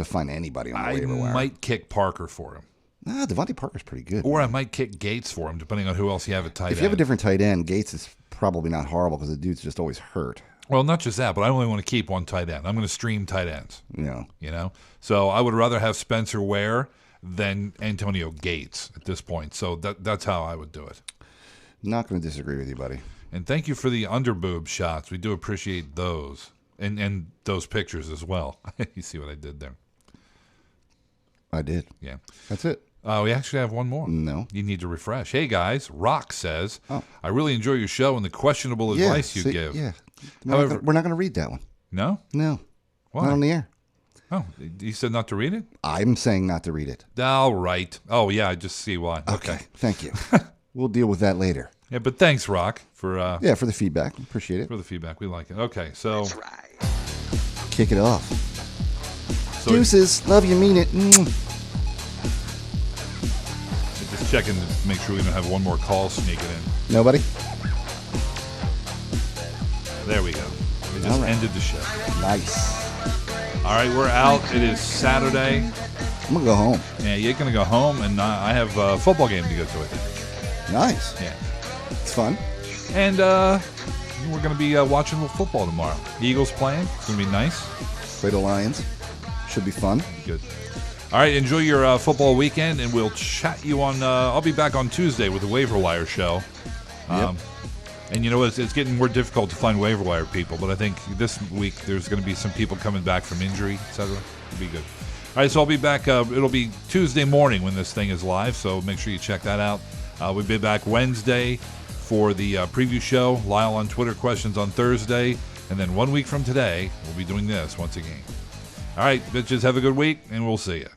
find anybody on the waiver wire. I might kick Parker for him. Nah, Devontae Parker's pretty good. Or man. I might kick Gates for him, depending on who else you have at tight end. If you have a different tight end, Gates is probably not horrible because the dude's just always hurt. Well, not just that, but I only want to keep one tight end. I'm going to stream tight ends. Yeah. You know? So I would rather have Spencer Ware than Antonio Gates at this point. So that's how I would do it. Not going to disagree with you, buddy. And thank you for the underboob shots. We do appreciate those. And those pictures as well. You see what I did there? I did. Yeah. That's it. We actually have one more. No. You need to refresh. Hey, guys. Rock says, I really enjoy your show and the questionable advice you give. Yeah. However, we're not going to read that one. No? No. Why? Not on the air. Oh, you said not to read it? I'm saying not to read it. All right. Oh, yeah, I just see why. Okay. Thank you. We'll deal with that later. Yeah, but thanks, Rock, for for the feedback. Appreciate it. For the feedback. We like it. Okay, so that's right. Kick it off. So deuces. Love you, mean it. Just checking to make sure we don't have one more call sneaking in. Nobody? There we go. We just ended the show. Nice. All right, we're out. It is Saturday. I'm going to go home. Yeah, you're going to go home, and I have a football game to go to, I think. Nice. Yeah. It's fun. And we're going to be watching a little football tomorrow. The Eagles playing. It's going to be nice. Play the Lions. Should be fun. Good. All right, enjoy your football weekend, and we'll chat you on... I'll be back on Tuesday with the Waiver Wire show. Yep. And you know, it's getting more difficult to find waiver wire people, but I think this week there's going to be some people coming back from injury, etc. It'll be good. All right, so I'll be back. It'll be Tuesday morning when this thing is live, so make sure you check that out. We'll be back Wednesday for the preview show. Lyle on Twitter, questions on Thursday. And then 1 week from today, we'll be doing this once again. All right, bitches, have a good week, and we'll see you.